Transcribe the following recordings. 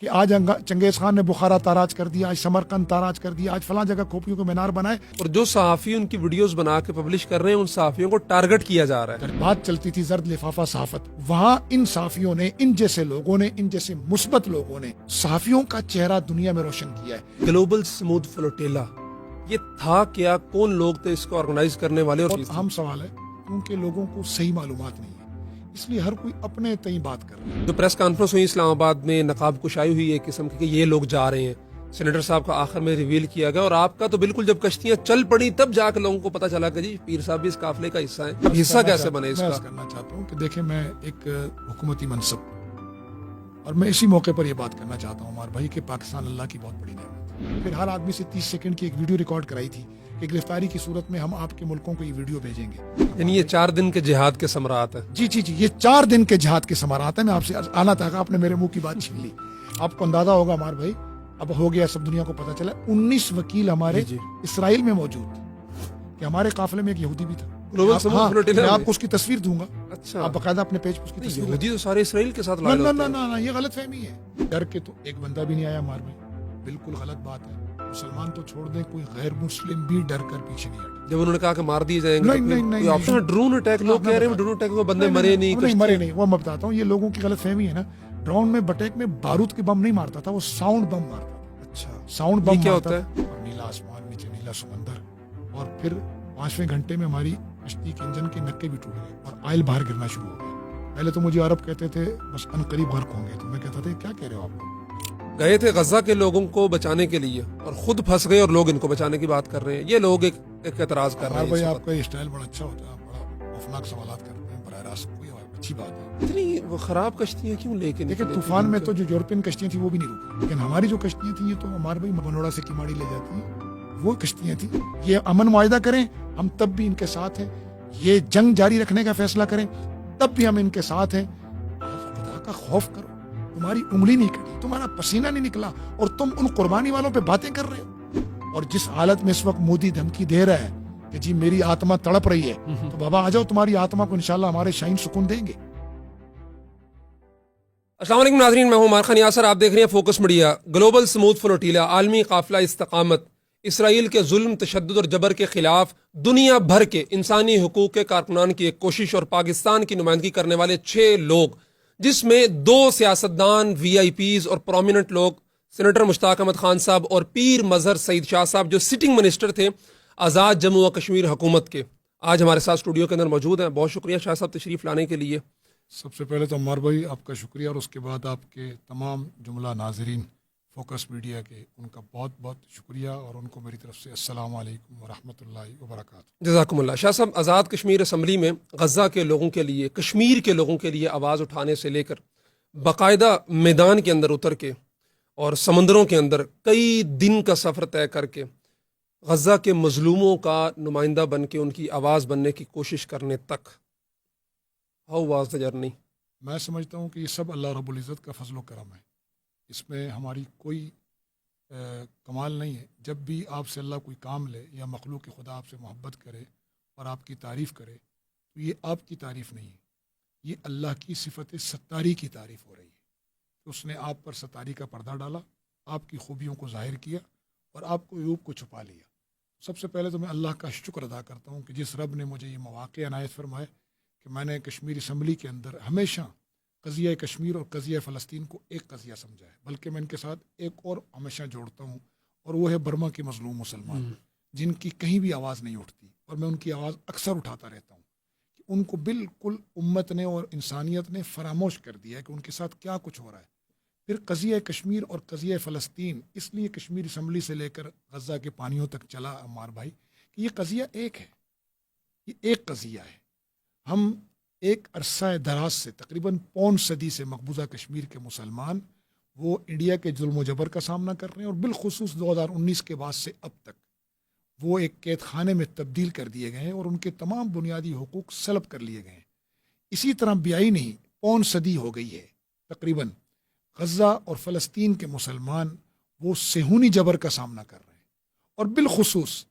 کہ آج چنگیز خان نے بخارا تاراج کر دیا، آج سمرقند تاراج کر دیا، آج فلاں جگہ کھوپڑیوں کے مینار بنائے. اور جو صحافی ان کی ویڈیوز بنا کے پبلش کر رہے ہیں ان صحافیوں کو ٹارگٹ کیا جا رہا ہے. بات چلتی تھی زرد لفافہ صحافت، وہاں ان صحافیوں نے، ان جیسے لوگوں نے، ان جیسے مثبت لوگوں نے صحافیوں کا چہرہ دنیا میں روشن کیا ہے. گلوبل سموتھ فلوٹیلا یہ تھا کیا؟ کون لوگ تھے اس کو آرگنائز کرنے والے؟ اور بہت اہم سوال ہے کیونکہ لوگوں کو صحیح معلومات نہیں ہے، اس لیے ہر کوئی اپنے تئیں بات کر رہا ہے. جو پریس کانفرنس ہوئی اسلام آباد میں، نقاب کشائی ہوئی ایک قسم کی کہ یہ لوگ جا رہے ہیں، سینیٹر صاحب کا آخر میں ریویل کیا گیا، اور آپ کا تو بالکل جب کشتیاں چل پڑی تب جا کے لوگوں کو پتا چلا کہ جی پیر صاحب بھی اس قافلے کا حصہ ہیں. حصہ کیسے بنے اس میں کا؟ عرض کرنا چاہتا ہوں کہ دیکھیں، میں ایک حکومتی منصب اور میں اسی موقع پر یہ بات کرنا چاہتا ہوں عمار بھائی کہ پاکستان اللہ کی بہت بڑی نعمت ہے. پھر ہر آدمی سے 30 سیکنڈ کی ایک ویڈیو ریکارڈ کرائی تھی کہ گرفتاری کی صورت میں ہم آپ کے ملکوں کو یہ ویڈیو بھیجیں گے. یعنی یہ 4 دن کے جہاد کے ثمرات ہیں. جی جی جی، یہ 4 دن کے جہاد کے ثمرات ہیں. میں آپ سے آنا تھا، آپ نے میرے منہ کی بات چھین لی. آپ کو اندازہ ہوگا عمار بھائی، اب ہو گیا، سب دنیا کو پتا چلا، 19 وکیل ہمارے اسرائیل میں موجود تھے کہ ہمارے قافلے میں ایک یہودی بھی تھا. میں آپ کو اس کی تصویر دوں گا. اچھا، آپ باقاعدہ اپنے پیج پر اس کی تصویر. یہودی تو سارے اسرائیل کے ساتھ نہ نہ نہ، یہ غلط فہمی ہے. ڈر کے تو ایک بندہ بھی نہیں آیا عمار بھائی، بالکل غلط بات ہے. مسلمان تو چھوڑ دیں، کوئی غیر مسلم بھی ڈر کر پیچھے نہیں ہٹا. جب انہوں نے کہا کہ مار دیے جائیں گے، نہیں، آپشن ڈرون اٹیک، لوگ کہہ رہے ہیں ڈرون اٹیک میں بندے مرے نہیں. مرے نہیں، وہ میں بتاتا ہوں، یہ لوگوں کی غلط فہمی ہے نا. ڈرون میں بٹیک میں بارود کے بم نہیں مارتا تھا، وہ ساؤنڈ بم مارتا تھا. اچھا، ساؤنڈ بم کیا ہوتا ہے؟ اور نیلا آسمان، نیچے نیلا سمندر، اور پھر 5ویں گھنٹے میں ہماری کشتی کے انجن کے نکے بھی ٹوٹ گئے اور آئل باہر گرنا شروع ہو گیا. پہلے تو مجھے عرب کہتے تھے بس ان قریب غرق ہوں گے، تو میں کہتا تھا کیا کہہ رہے ہو آپ؟ گئے تھے غزہ کے لوگوں کو بچانے کے لیے اور خود پھنس گئے اور لوگ ان کو بچانے کی بات کر رہے ہیں. یہ لوگ ایک اعتراض کر رہے ہیں. بھائی آپ کا یہ اسٹائل بڑا اچھا ہوتا ہے، آپ بڑا افناک سوالات کرتے ہیں براہ راست، کوئی اچھی بات ہے. اتنی خراب کشتیاں کیوں لے کے دیکھیں، طوفان میں تو جو یورپین کشتیاں تھیں وہ بھی نہیں رکی، لیکن ہماری جو کشتیاں تھیں یہ تو ہمارے بھائی بنوڑا سے کیماڑی لے جاتی ہیں، وہ کشتیاں تھیں. یہ امن معاہدہ کریں ہم تب بھی ان کے ساتھ ہیں، یہ جنگ جاری رکھنے کا فیصلہ کریں تب بھی ہم ان کے ساتھ ہیں. خدا کا خوف کرو، تمہاری انگلی نہیں کٹی، تمہارا پسینہ نہیں نکلا، اور تم ان قربانی والوں پہ باتیں کر رہے ہو. اور جس حالت میں اس وقت مودی دھمکی دے رہا ہے کہ جی میری آتما تڑپ رہی ہے، تو بابا آ جاؤ، تمہاری آتما کو انشاءاللہ ہمارے شاہین سکون دیں گے. السلام علیکم ناظرین، میں ہوں عمار خان یاسر، آپ دیکھ رہے ہیں focus media. Global smooth flotilla, عالمی قافلہ استقامت، اسرائیل کے ظلم، تشدد اور جبر کے خلاف دنیا بھر کے انسانی حقوق کے کارکنان کی ایک کوشش، اور پاکستان کی نمائندگی کرنے والے 6 لوگ، جس میں 2 سیاستدان، وی آئی پیز اور پرومیننٹ لوگ، سینیٹر مشتاق احمد خان صاحب اور پیر مظہر سعید شاہ صاحب جو سٹنگ منسٹر تھے آزاد جموں و کشمیر حکومت کے، آج ہمارے ساتھ اسٹوڈیو کے اندر موجود ہیں. بہت شکریہ شاہ صاحب تشریف لانے کے لیے. سب سے پہلے تو عمار بھائی آپ کا شکریہ، اور اس کے بعد آپ کے تمام جملہ ناظرین فوکس میڈیا کے، ان کا بہت بہت شکریہ، اور ان کو میری طرف سے السلام علیکم ورحمۃ اللہ وبرکاتہ. جزاکم اللہ. شاہ صاحب، آزاد کشمیر اسمبلی میں غزہ کے لوگوں کے لیے، کشمیر کے لوگوں کے لیے آواز اٹھانے سے لے کر باقاعدہ میدان کے اندر اتر کے اور سمندروں کے اندر کئی دن کا سفر طے کر کے غزہ کے مظلوموں کا نمائندہ بن کے ان کی آواز بننے کی کوشش کرنے تک، ہاؤ واز دا جرنی؟ میں سمجھتا ہوں کہ یہ سب اللہ رب العزت کا فضل و کرم ہے، اس میں ہماری کوئی کمال نہیں ہے. جب بھی آپ سے اللہ کوئی کام لے یا مخلوق خدا آپ سے محبت کرے اور آپ کی تعریف کرے، تو یہ آپ کی تعریف نہیں ہے، یہ اللہ کی صفت ستاری کی تعریف ہو رہی ہے کہ اس نے آپ پر ستاری کا پردہ ڈالا، آپ کی خوبیوں کو ظاہر کیا اور آپ کو عیوب کو چھپا لیا. سب سے پہلے تو میں اللہ کا شکر ادا کرتا ہوں کہ جس رب نے مجھے یہ مواقع عنایت فرمائے کہ میں نے کشمیر اسمبلی کے اندر ہمیشہ قضیہ کشمیر اور قضیہ فلسطین کو ایک قضیہ سمجھا ہے، بلکہ میں ان کے ساتھ ایک اور ہمیشہ جوڑتا ہوں، اور وہ ہے برما کے مظلوم مسلمان جن کی کہیں بھی آواز نہیں اٹھتی، اور میں ان کی آواز اکثر اٹھاتا رہتا ہوں کہ ان کو بالکل امت نے اور انسانیت نے فراموش کر دیا ہے کہ ان کے ساتھ کیا کچھ ہو رہا ہے. پھر قضیہ کشمیر اور قضیہ فلسطین اس لیے کشمیر اسمبلی سے لے کر غزہ کے پانیوں تک چلا عمار بھائی کہ یہ قضیہ ایک ہے، یہ ایک قضیہ ہے. ہم ایک عرصہ دراز سے تقریباً 5 صدی سے مقبوضہ کشمیر کے مسلمان وہ انڈیا کے ظلم و جبر کا سامنا کر رہے ہیں، اور بالخصوص 2019 کے بعد سے اب تک وہ ایک قید خانے میں تبدیل کر دیے گئے ہیں اور ان کے تمام بنیادی حقوق سلب کر لیے گئے ہیں. اسی طرح بیائی نہیں 5 صدی ہو گئی ہے تقریباً غزہ اور فلسطین کے مسلمان وہ صہیونی جبر کا سامنا کر رہے ہیں، اور بالخصوص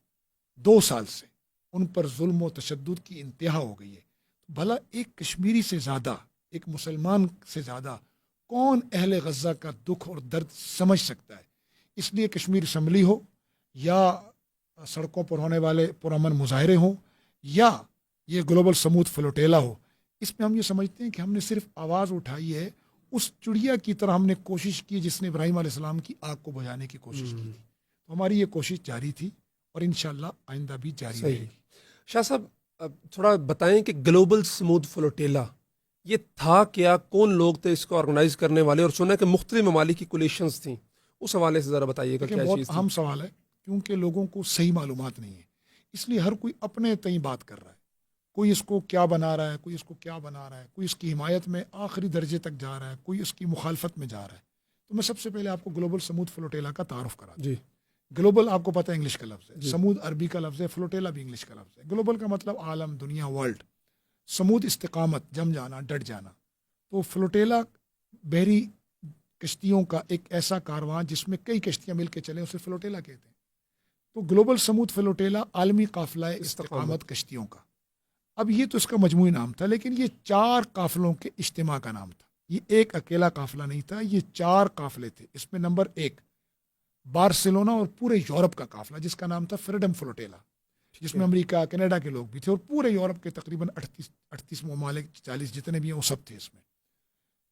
2 سال سے ان پر ظلم و تشدد کی انتہا ہو گئی ہے. بھلا ایک کشمیری سے زیادہ، ایک مسلمان سے زیادہ کون اہل غزہ کا دکھ اور درد سمجھ سکتا ہے؟ اس لیے کشمیر اسمبلی ہو یا سڑکوں پر ہونے والے پرامن مظاہرے ہوں یا یہ گلوبل سموتھ فلوٹیلا ہو، اس میں ہم یہ سمجھتے ہیں کہ ہم نے صرف آواز اٹھائی ہے، اس چڑیا کی طرح ہم نے کوشش کی جس نے ابراہیم علیہ السلام کی آگ کو بجھانے کی کوشش کی تھی. تو ہماری یہ کوشش جاری تھی اور انشاءاللہ آئندہ بھی جاری رہے گی. شاہ صاحب اب تھوڑا بتائیں کہ گلوبل سموتھ فلوٹیلا یہ تھا کیا، کون لوگ تھے اس کو آرگنائز کرنے والے، اور سنا کہ مختلف ممالک کی کولیشنز تھیں، اس حوالے سے ذرا بتائیے گا. کیا بہت چیز اہم سوال ہے کیونکہ لوگوں کو صحیح معلومات نہیں ہے، اس لیے ہر کوئی اپنے تئیں بات کر رہا ہے. کوئی اس کو کیا بنا رہا ہے، کوئی اس کو کیا بنا رہا ہے، کوئی اس کی حمایت میں آخری درجے تک جا رہا ہے، کوئی اس کی مخالفت میں جا رہا ہے. تو میں سب سے پہلے آپ کو گلوبل سموتھ فلوٹیلا کا تعارف کرا دوں. جی گلوبل آپ کو پتہ ہے انگلش کا لفظ ہے، جی. سمود عربی کا لفظ ہے، فلوٹیلا بھی انگلش کا لفظ ہے. گلوبل کا مطلب عالم، دنیا، ورلڈ. سمود استقامت، جم جانا، ڈٹ جانا. تو فلوٹیلا بحری کشتیوں کا ایک ایسا کارواں جس میں کئی کشتیاں مل کے چلیں اسے فلوٹیلا کہتے ہیں. تو گلوبل سموتھ فلوٹیلا عالمی قافلہ استقامت کشتیوں کا. اب یہ تو اس کا مجموعی نام تھا، لیکن یہ 4 قافلوں کے اجتماع کا نام تھا. یہ ایک اکیلا قافلہ نہیں تھا، یہ 4 قافلے تھے. اس میں نمبر 1 بارسلونا اور پورے یورپ کا قافلہ جس کا نام تھا فریڈم فلوٹیلا، جس میں امریکہ، کینیڈا کے لوگ بھی تھے اور پورے یورپ کے تقریباً 38 ممالک 40 جتنے بھی ہیں وہ سب تھے اس میں.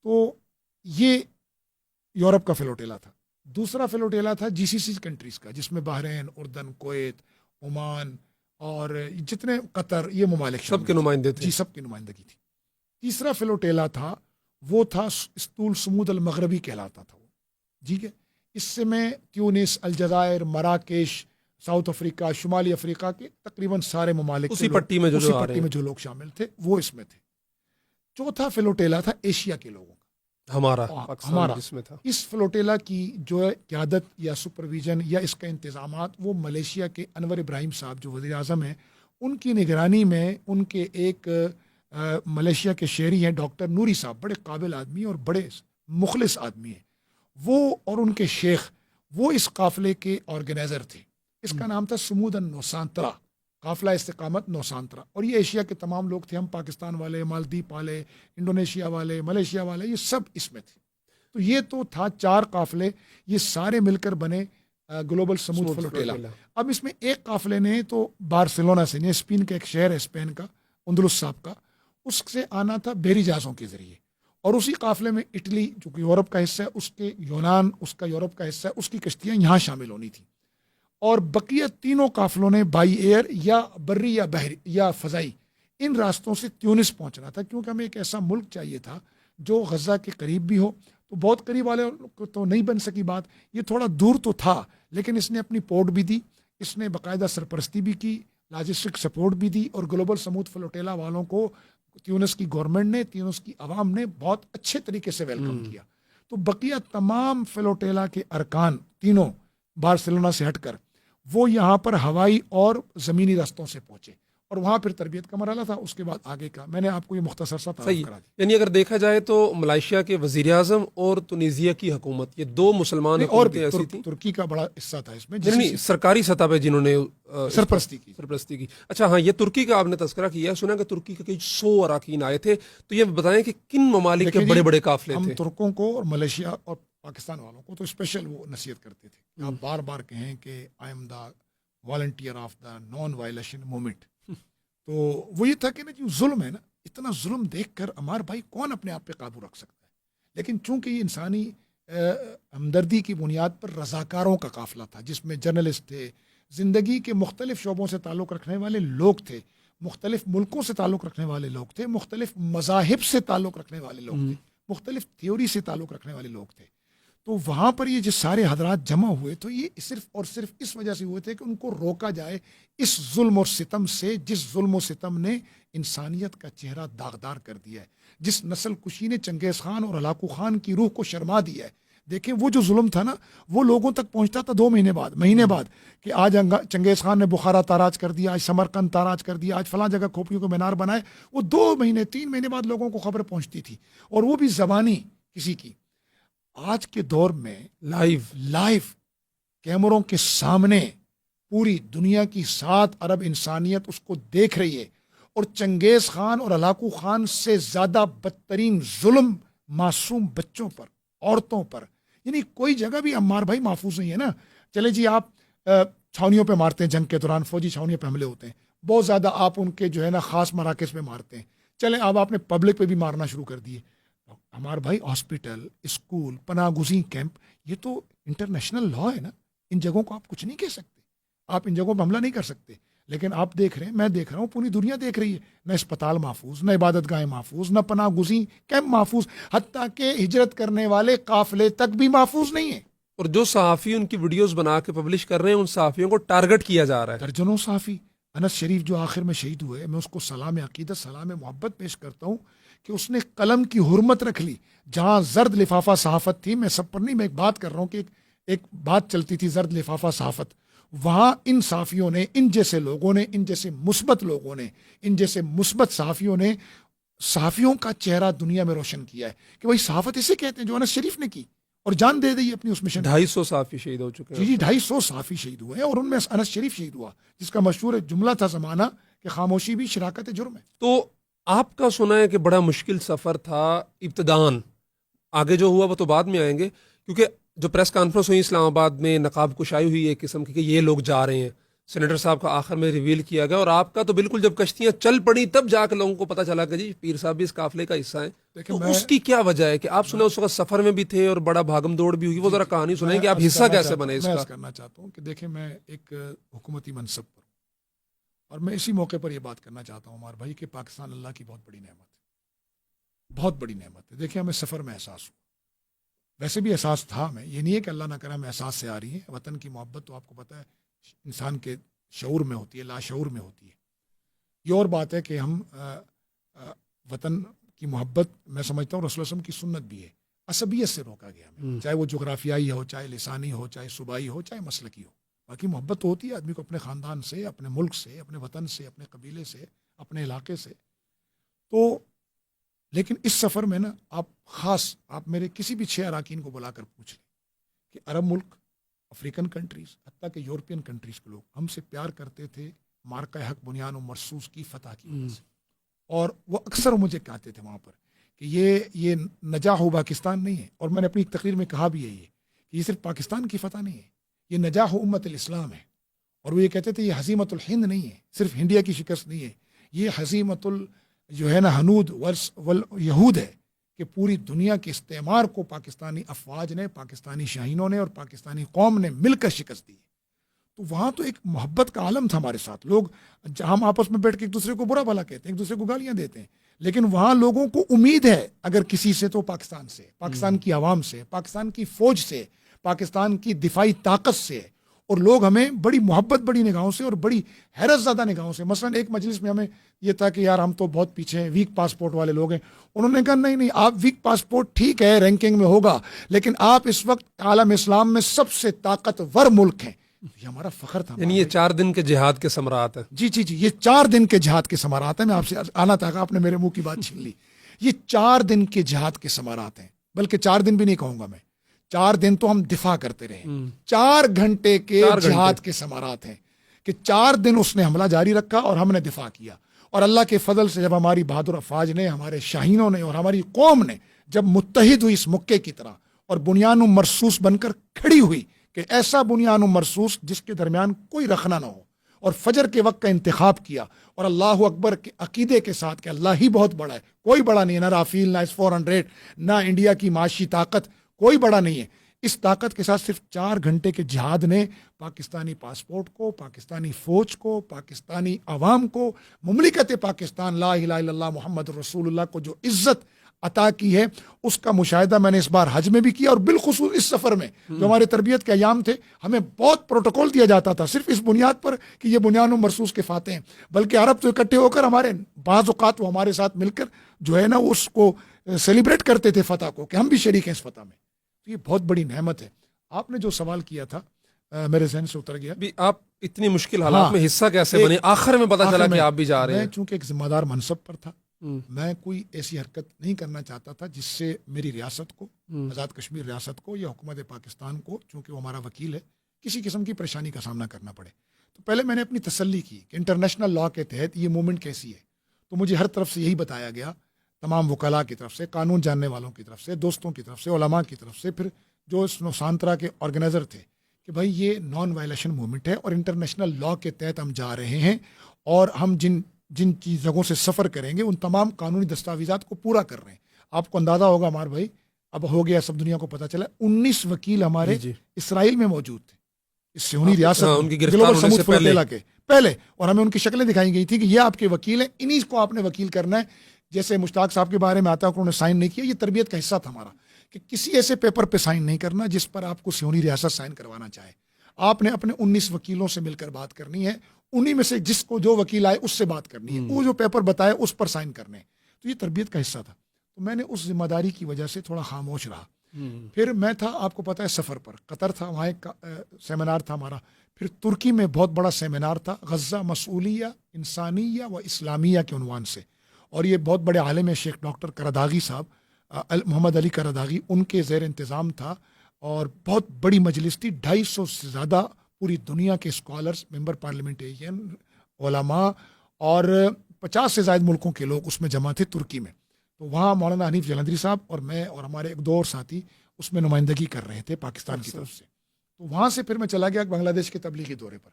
تو یہ یورپ کا فلوٹیلا تھا. دوسرا فلوٹیلا تھا GCC کنٹریز کا، جس میں بحرین، اردن، کویت، عمان اور جتنے قطر، یہ ممالک سب کے نمائندے تھے. جی سب کی نمائندگی تھی. تیسرا فلوٹیلا تھا وہ تھا اسطول سمود المغربی کہلاتا تھا وہ. ٹھیک ہے، اس سے میں تیونس، الجزائر، مراکش، ساؤتھ افریقہ، شمالی افریقہ کے تقریباً سارے ممالک اسی پٹی میں جو لوگ شامل تھے وہ اس میں تھے. چوتھا فلوٹیلا تھا ایشیا کے لوگوں کا، ہمارا جس میں تھا. اس فلوٹیلا کی جو قیادت یا سپرویژن یا اس کا انتظامات وہ ملیشیا کے انور ابراہیم صاحب جو وزیر اعظم ہیں ان کی نگرانی میں، ان کے ایک ملیشیا کے شہری ہیں ڈاکٹر نوری صاحب، بڑے قابل آدمی اور بڑے مخلص آدمی ہیں وہ، اور ان کے شیخ وہ اس قافلے کے آرگنائزر تھے. اس کا نام تھا سمود النوسانترا، قافلہ استقامت نوسانترا. اور یہ ایشیا کے تمام لوگ تھے، ہم پاکستان والے، مالدیپ والے، انڈونیشیا والے، ملیشیا والے، یہ سب اس میں تھے. تو یہ تو تھا 4 قافلے، یہ سارے مل کر بنے گلوبل سموتھ فلوٹیلا. اب اس میں ایک قافلے نے تو بارسلونا سے، اسپین کا ایک شہر ہے اسپین کا، اندلس صاحب کا، اس سے آنا تھا بحری جہازوں کے ذریعے. اور اسی قافلے میں اٹلی جو کہ یورپ کا حصہ ہے، اس کے یونان اس کا یورپ کا حصہ ہے، اس کی کشتیاں یہاں شامل ہونی تھیں. اور بقیہ تینوں قافلوں نے بائی ایئر یا بری یا بحری یا فضائی ان راستوں سے تیونس پہنچنا تھا، کیونکہ ہمیں ایک ایسا ملک چاہیے تھا جو غزہ کے قریب بھی ہو. تو بہت قریب والے کو تو نہیں بن سکی بات، یہ تھوڑا دور تو تھا، لیکن اس نے اپنی پورٹ بھی دی، اس نے باقاعدہ سرپرستی بھی کی، لاجسٹک سپورٹ بھی دی، اور گلوبل سموتھ فلوٹیلا والوں کو تیونس کی گورنمنٹ نے، تیونس کی عوام نے بہت اچھے طریقے سے ویلکم کیا. تو بقیہ تمام فلوٹیلا کے ارکان تینوں بارسلونا سے ہٹ کر وہ یہاں پر ہوائی اور زمینی راستوں سے پہنچے، اور وہاں پھر تربیت کا مرحلہ تھا. اس کے بعد آگے کا میں نے آپ کو یہ مختصر سا تعارف کرا دیا. یعنی اگر دیکھا جائے تو ملائیشیا کے وزیر اعظم اور تونیزیا کی حکومت، یہ 2 مسلمان اور ایسی تھیں. ترکی کا بڑا حصہ تھا اس میں، نہیں سرکاری سطح پہ جنہوں نے سرپرستی کی. اچھا ہاں، یہ ترکی کا آپ نے تذکرہ کیا، سنا کہ ترکی کے کئی 100 اراکین آئے تھے. تو یہ بتائیں کہ کن ممالک کے بڑے بڑے قافلے تھے؟ ہم ترکوں کو اور ملیشیا اور پاکستان والوں کو تو اسپیشل وہ نصیحت کرتے تھے، آپ بار بار کہیں کہ I am the volunteer of the naan violation movement. تو وہ یہ تھا کہ نا جو ظلم ہے نا، اتنا ظلم دیکھ کر ہمار بھائی کون اپنے آپ پہ قابو رکھ سکتا ہے. لیکن چونکہ یہ انسانی ہمدردی کی بنیاد پر رضاکاروں کا قافلہ تھا، جس میں جرنلسٹ تھے، زندگی کے مختلف شعبوں سے تعلق رکھنے والے لوگ تھے، مختلف ملکوں سے تعلق رکھنے والے لوگ تھے، مختلف مذاہب سے تعلق رکھنے والے لوگ تھے، مختلف تھیوری سے تعلق رکھنے والے لوگ تھے. تو وہاں پر یہ جو سارے حضرات جمع ہوئے تو یہ صرف اور صرف اس وجہ سے ہوئے تھے کہ ان کو روکا جائے اس ظلم اور ستم سے، جس ظلم و ستم نے انسانیت کا چہرہ داغدار کر دیا ہے، جس نسل کشی نے چنگیز خان اور ہلاکو خان کی روح کو شرما دیا ہے. دیکھیں وہ جو ظلم تھا نا، وہ لوگوں تک پہنچتا تھا 2 مہینے بعد کہ آج چنگیز خان نے بخارا تاراج کر دیا، آج سمرقند تاراج کر دیا، آج فلاں جگہ کھوپڑیوں کو مینار بنائے. وہ 2 مہینے 3 مہینے بعد لوگوں کو خبر پہنچتی تھی، اور وہ بھی زبانی کسی کی. آج کے دور میں لائیو کیمروں کے سامنے پوری دنیا کی 7 ارب انسانیت اس کو دیکھ رہی ہے، اور چنگیز خان اور ہلاکو خان سے زیادہ بدترین ظلم معصوم بچوں پر، عورتوں پر، یعنی کوئی جگہ بھی عمار بھائی محفوظ نہیں ہے نا. چلے جی آپ چھاؤنیوں پہ مارتے ہیں، جنگ کے دوران فوجی چھاؤنیوں پہ حملے ہوتے ہیں، بہت زیادہ آپ ان کے جو ہے نا خاص مراکز پہ مارتے ہیں. چلیں اب آپ نے پبلک پہ بھی مارنا شروع کر دیے. ہمارے بھائی ہاسپٹل، اسکول، پناہ گزین کیمپ، یہ تو انٹرنیشنل لا ہے نا. ان جگہوں کو آپ کچھ نہیں کہہ سکتے، آپ ان جگہوں پہ حملہ نہیں کر سکتے. لیکن آپ دیکھ رہے ہیں، میں دیکھ رہا ہوں، پوری دنیا دیکھ رہی ہے، نہ اسپتال محفوظ، نہ عبادت گاہیں محفوظ، نہ پناہ گزین کیمپ محفوظ، حتیٰ کہ ہجرت کرنے والے قافلے تک بھی محفوظ نہیں ہیں. اور جو صحافی ان کی ویڈیوز بنا کے پبلش کر رہے ہیں، ان صحافیوں کو ٹارگٹ کیا جا رہا ہے. درجنوں صحافی. انس شریف جو آخر میں شہید ہوئے، میں اس کو سلام عقیدت، سلام محبت پیش کرتا ہوں کہ اس نے قلم کی حرمت رکھ لی. جہاں زرد لفافہ صحافت تھی، میں سب پر نہیں، میں ایک بات کر رہا ہوں کہ ایک بات چلتی تھی زرد لفافہ صحافت، وہاں ان صحافیوں نے، ان جیسے لوگوں نے، ان جیسے مثبت لوگوں نے، ان جیسے مثبت صحافیوں نے صحافیوں کا چہرہ دنیا میں روشن کیا ہے کہ وہی صحافت اسے کہتے ہیں جو انس شریف نے کی اور جان دے دی اپنی اس مشن. 250 صحافی شہید ہو چکے ہیں. جی 250 صحافی شہید ہوئے ہیں، اور ان میں انس شریف شہید ہوا، جس کا مشہور جملہ تھا زمانہ کہ خاموشی بھی شراکت جرم ہے. تو آپ کا سنا ہے کہ بڑا مشکل سفر تھا ابتدان، آگے جو ہوا وہ تو بعد میں آئیں گے، کیونکہ جو پریس کانفرنس ہوئی اسلام آباد میں، نقاب کشائی ہوئی ایک قسم کی کہ یہ لوگ جا رہے ہیں، سینیٹر صاحب کا آخر میں ریویل کیا گیا، اور آپ کا تو بالکل جب کشتیاں چل پڑی تب جا کے لوگوں کو پتہ چلا کہ جی پیر صاحب بھی اس قافلے کا حصہ ہیں. تو اس کی کیا وجہ ہے کہ آپ سنا اس وقت سفر میں بھی تھے اور بڑا بھاگم دوڑ بھی ہوئی؟ وہ ذرا کہانی سنائیں کہ آپ حصہ کیسے بنے اس کا. میں کرنا چاہتا ہوں کہ دیکھیں، میں ایک حکومتی منصب پر، اور میں اسی موقع پر یہ بات کرنا چاہتا ہوں ہمارے بھائی کہ پاکستان اللہ کی بہت بڑی نعمت ہے، بہت بڑی نعمت ہے. دیکھیں ہمیں سفر میں احساس ہوا، ویسے بھی احساس تھا ہمیں، یہ نہیں ہے کہ اللہ نہ کرے ہمیں احساس سے آ رہی ہے. وطن کی محبت تو آپ کو پتہ ہے انسان کے شعور میں ہوتی ہے، لاشعور میں ہوتی ہے. یہ اور بات ہے کہ ہم وطن کی محبت، میں سمجھتا ہوں رسول اللہ علیہ وسلم کی سنت بھی ہے، عصبیت سے روکا گیا ہمیں، چاہے وہ جغرافیائی ہو، چاہے لسانی ہو، چاہے صوبائی ہو، چاہے مسلکی ہو. باقی محبت تو ہوتی ہے آدمی کو اپنے خاندان سے، اپنے ملک سے، اپنے وطن سے، اپنے قبیلے سے، اپنے علاقے سے. تو لیکن اس سفر میں نا آپ میرے کسی بھی 6 اراکین کو بلا کر پوچھ لیں کہ عرب ملک، افریقن کنٹریز، حتیٰ کہ یورپین کنٹریز کے لوگ ہم سے پیار کرتے تھے مارکہ حق بنیان و مرصوص کی فتح کی وجہ سے. اور وہ اکثر مجھے کہتے تھے وہاں پر کہ یہ نجاح و پاکستان نہیں ہے. اور میں نے اپنی ایک تقریر میں کہا بھی ہے یہ کہ یہ صرف پاکستان کی فتح نہیں ہے، یہ نجاح و امت الاسلام ہے. اور وہ یہ کہتے تھے یہ ہزیمت الہند نہیں ہے، صرف انڈیا کی شکست نہیں ہے، یہ ہزیمت جو ہے نا ہنود یہود ہے، کہ پوری دنیا کے استعمار کو پاکستانی افواج نے، پاکستانی شاہینوں نے اور پاکستانی قوم نے مل کر شکست دی. تو وہاں تو ایک محبت کا عالم تھا ہمارے ساتھ. لوگ، ہم آپس میں بیٹھ کے ایک دوسرے کو برا بھلا کہتے ہیں، ایک دوسرے کو گالیاں دیتے ہیں، لیکن وہاں لوگوں کو امید ہے اگر کسی سے تو پاکستان سے، پاکستان کی عوام سے، پاکستان کی فوج سے، پاکستان کی دفاعی طاقت سے. اور لوگ ہمیں بڑی محبت، بڑی نگاہوں سے اور بڑی حیرت زدہ نگاہوں سے، مثلا ایک مجلس میں ہمیں یہ تھا کہ یار ہم تو بہت پیچھے ہیں، ویک پاسپورٹ والے لوگ ہیں. انہوں نے کہا نہیں آپ ویک پاسپورٹ ٹھیک ہے رینکنگ میں ہوگا، لیکن آپ اس وقت عالم اسلام میں سب سے طاقتور ملک ہیں. یہ ہمارا فخر تھا. یعنی یہ 4 دن کے جہاد کے ثمرات ہیں. جی یہ 4 دن کے جہاد کے ثمرات ہیں. میں آپ سے آنا تھا، آپ نے میرے منہ کی بات چھین لی. یہ 4 دن کے جہاد کے ثمرات ہیں، بلکہ 4 دن بھی نہیں کہوں گا میں، 4 دن تو ہم دفاع کرتے رہے. 4 گھنٹے کے جہاد کے ثمرات ہیں کہ 4 دن اس نے حملہ جاری رکھا اور ہم نے دفاع کیا. اور اللہ کے فضل سے جب ہماری بہادر افواج نے، ہمارے شاہینوں نے اور ہماری قوم نے جب متحد ہوئی اس مکے کی طرح اور بنیان و مرصوص بن کر کھڑی ہوئی کہ ایسا بنیان و مرصوص جس کے درمیان کوئی رخنہ نہ ہو، اور فجر کے وقت کا انتخاب کیا اور اللہ اکبر کے عقیدے کے ساتھ کہ اللہ ہی بہت بڑا ہے، کوئی بڑا نہیں ہے، نہ رافیل، نہ S-400، نہ انڈیا کی معاشی طاقت، کوئی بڑا نہیں ہے. اس طاقت کے ساتھ صرف 4 گھنٹے کے جہاد نے پاکستانی پاسپورٹ کو، پاکستانی فوج کو، پاکستانی عوام کو، مملکت پاکستان لا الہ الا اللہ محمد رسول اللہ کو جو عزت عطا کی ہے، اس کا مشاہدہ میں نے اس بار حج میں بھی کیا. اور بالخصوص اس سفر میں جو ہمارے تربیت کے ایام تھے، ہمیں بہت پروٹوکول دیا جاتا تھا صرف اس بنیاد پر کہ یہ بنیان و مرصوص کے فاتح ہیں، بلکہ عرب تو اکٹھے ہو کر ہمارے بعض اوقات وہ ہمارے ساتھ مل کر جو ہے نا اس کو سیلیبریٹ کرتے تھے فتح کو، کہ ہم بھی شریک ہیں اس فتح میں. تو یہ بہت بڑی نعمت ہے. آپ نے جو سوال کیا تھا میرے ذہن سے اتر گیا. آپ اتنی مشکل حالات میں حصہ کیسے بنے؟ آخر میں پتا چلا کہ آپ بھی جا رہے ہیں. میں چونکہ ایک ذمہ دار منصب پر تھا، میں کوئی ایسی حرکت نہیں کرنا چاہتا تھا جس سے میری ریاست کو، آزاد کشمیر ریاست کو یا حکومت پاکستان کو، چونکہ وہ ہمارا وکیل ہے، کسی قسم کی پریشانی کا سامنا کرنا پڑے. تو پہلے میں نے اپنی تسلی کی کہ انٹرنیشنل لا کے تحت یہ موومنٹ کیسی ہے. تو مجھے ہر طرف سے یہی بتایا گیا تمام وکلاء کی طرف سے، قانون جاننے والوں کی طرف سے، دوستوں کی طرف سے، علماء کی طرف سے، پھر جو اس نوسانترا کے آرگنائزر تھے کہ بھائی یہ نان وائلیشن موومنٹ ہے اور انٹرنیشنل لا کے تحت ہم جا رہے ہیں، اور ہم جن جگہوں سے سفر کریں گے ان تمام قانونی دستاویزات کو پورا کر رہے ہیں۔ آپ کو اندازہ ہوگا ہمارے بھائی، اب ہو گیا، سب دنیا کو پتہ چلا، 19 وکیل ہمارے اسرائیل میں موجود تھے اس صہیونی ریاست ان کی گرفتار ہونے سے پہلے، اور ہمیں ان کی شکلیں دکھائی گئی تھی کہ یہ آپ کے وکیل ہیں، انہی کو آپ نے وکیل کرنا ہے۔ جیسے مشتاق صاحب کے بارے میں آتا ہے کہ انہوں نے سائن نہیں کیا، یہ تربیت کا حصہ تھا ہمارا کہ کسی ایسے پیپر پہ سائن نہیں کرنا جس پر آپ کو صہیونی ریاست سائن کروانا چاہے۔ آپ نے اپنے 19 وکیلوں سے مل کر بات کرنی ہے، انہی میں سے جس کو جو وکیل آئے اس سے بات کرنی ہے، وہ جو پیپر بتائے اس پر سائن کرنے ہیں۔ تو یہ تربیت کا حصہ تھا۔ تو میں نے اس ذمہ داری کی وجہ سے تھوڑا خاموش رہا۔ پھر میں تھا، آپ کو پتہ ہے، سفر پر، قطر تھا، وہاں ایک سیمینار تھا ہمارا، پھر ترکی میں بہت بڑا سیمینار تھا، غزہ مسئولیہ انسانیہ و اسلامیہ کے عنوان سے، اور یہ بہت بڑے عالم ہیں، شیخ ڈاکٹر قرداغی صاحب، محمد علی قرداغی، ان کے زیر انتظام تھا، اور بہت بڑی مجلس تھی، 250 سے زیادہ پوری دنیا کے اسکالرز، ممبر پارلیمنٹیرین، علماء، اور 50 سے زائد ملکوں کے لوگ اس میں جمع تھے ترکی میں۔ تو وہاں مولانا حنیف جلندری صاحب اور میں اور ہمارے ایک دو اور ساتھی اس میں نمائندگی کر رہے تھے پاکستان کی طرف سے۔ تو وہاں سے پھر میں چلا گیا بنگلہ دیش کے تبلیغی دورے پر۔